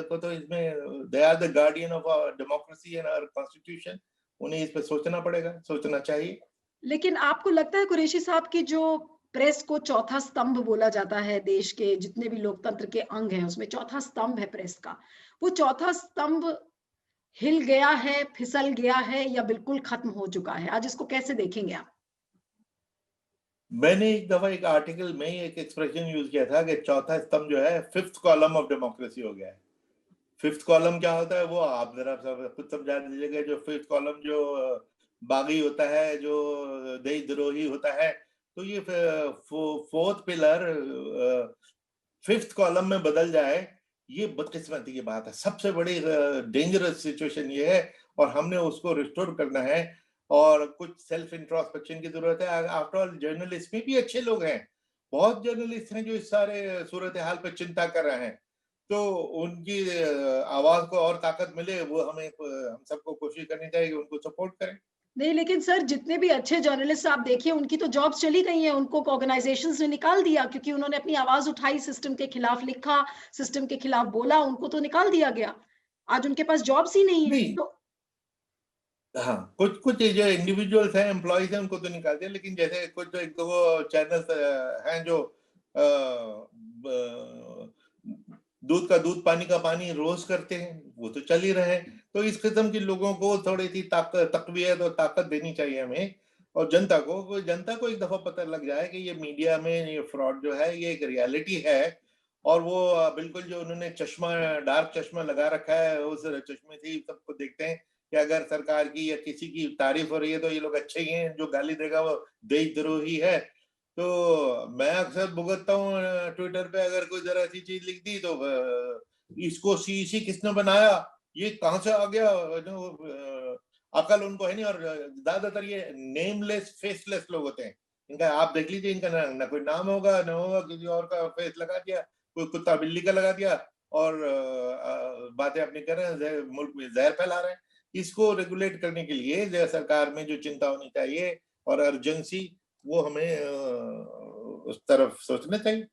को तो इसमें they are the guardian of democracy and our constitution, उन्हें इस पे सोचना पड़ेगा, सोचना चाहिए। लेकिन आपको लगता है कुरैशी साहब कि जो प्रेस को चौथा स्तंभ बोला जाता है, देश के जितने भी लोकतंत्र के अंग हैं, उसमें चौथा स्तंभ है प्रेस का। वो चौथा स्तंभ हिल गया है, फिसल गया है, या बिल्कुल खत्म हो चुका है? आज इसको कैसे देखेंगे आप? मैंने एक दफा एक आर्टिकल में एक एक्सप्रेशन यूज किया था कि चौथा स्तंभ जो है फिफ्थ कॉलम ऑफ डेमोक्रेसी हो गया है। फिफ्थ कॉलम क्या होता है वो आप जरा खुद समझा दीजिएगा। जो फिफ्थ कॉलम जो बागी होता है, जो देशद्रोही होता है, तो ये फोर्थ पिलर फिफ्थ कॉलम में बदल जाए, ये बदकिस्मती की बात है। सबसे बड़ी डेंजरस सिचुएशन ये है, और हमने उसको रिस्टोर करना है, और कुछ सेल्फ इंट्रोस्पेक्शन की जरूरत है। आफ्टर ऑल जर्नलिस्ट में भी अच्छे लोग हैं, बहुत जर्नलिस्ट हैं जो इस सारे सूरत हाल पे चिंता कर रहे हैं। तो उनकी आवाज को और ताकत मिले, वो हमें हम सबको कोशिश करनी चाहिए कि उनको सपोर्ट करें। नहीं, लेकिन सर जितने भी अच्छे जर्नलिस्ट आप देखिए, उनकी तो जॉब्स चली गई हैं, उनको ऑर्गनाइजेशंस ने निकाल दिया क्योंकि उन्होंने अपनी आवाज़ उठाई, सिस्टम के खिलाफ लिखा, सिस्टम के खिलाफ बोला, उनको तो निकाल दिया गया। आज उनके पास जॉब्स ही नहीं है। नहीं, तो हाँ, कुछ कुछ जो इंडिविजुअल्स हैं, एम्प्लॉइज हैं, उनको तो निकाल दिया, लेकिन जैसे कुछ एक दो चैनल्स हैं जो दूध का दूध पानी का पानी रोज करते हैं, वो तो चल ही रहे हैं। तो इस किस्म के लोगों को थोड़ी सी तकवीयत और ताकत देनी चाहिए हमें, और जनता को एक दफा पता लग जाए कि ये मीडिया में ये फ्रॉड जो है ये एक रियलिटी है। और वो बिल्कुल जो उन्होंने चश्मा, डार्क चश्मा लगा रखा है, उस चश्मे से ही सबको देखते हैं कि अगर सरकार की या किसी की तारीफ हो रही है तो ये लोग अच्छे ही हैं, जो गाली देगा वो देशद्रोही है। तो मैं अक्सर भुगतता हूँ ट्विटर पे, अगर कोई जरा सी चीज लिख दी तो इसको सीईसी किसने बनाया, ये कहाँ से आ गया, जो अकल उनको है नहीं। और ज्यादातर ये नेमलेस फेसलेस लोग होते हैं, इनका आप देख लीजिए, इनका ना कोई नाम होगा ना होगा, किसी और का फेस लगा दिया, कोई कुत्ता बिल्ली का लगा दिया, और बातें अपनी कर रहे हैं, मुल्क में जहर फैला रहे हैं। इसको रेगुलेट करने के लिए सरकार में जो चिंता होनी चाहिए और अर्जेंसी, वो हमें उस तरफ सोचना चाहिए।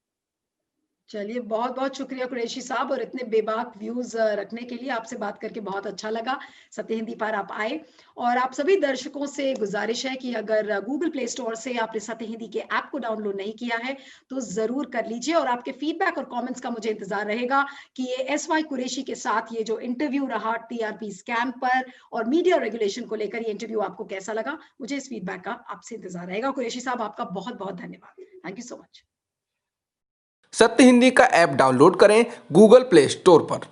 चलिए, बहुत-बहुत शुक्रिया कुरैशी साहब, और इतने बेबाक व्यूज़ रखने के लिए। आपसे बात करके बहुत अच्छा लगा। सत्य हिंदी पर आप आए, और आप सभी दर्शकों से गुज़ारिश है कि अगर गूगल प्ले स्टोर से आपने सत्य हिंदी के ऐप को डाउनलोड नहीं किया है, तो ज़रूर कर लीजिए। और आपके फीडबैक और कमेंट्स का मुझे इंतज़ार रहेगा कि ये एसवाई कुरैशी के साथ ये जो इंटरव्यू रहा टीआरपी स्कैम पर और मीडिया रेगुलेशन को लेकर, ये इंटरव्यू आपको कैसा लगा? मुझे इस फीडबैक का आपसे इंतज़ार रहेगा। कुरैशी साहब, आपका बहुत-बहुत धन्यवाद। Thank you so much. सत्य हिंदी का ऐप डाउनलोड करें गूगल प्ले स्टोर पर।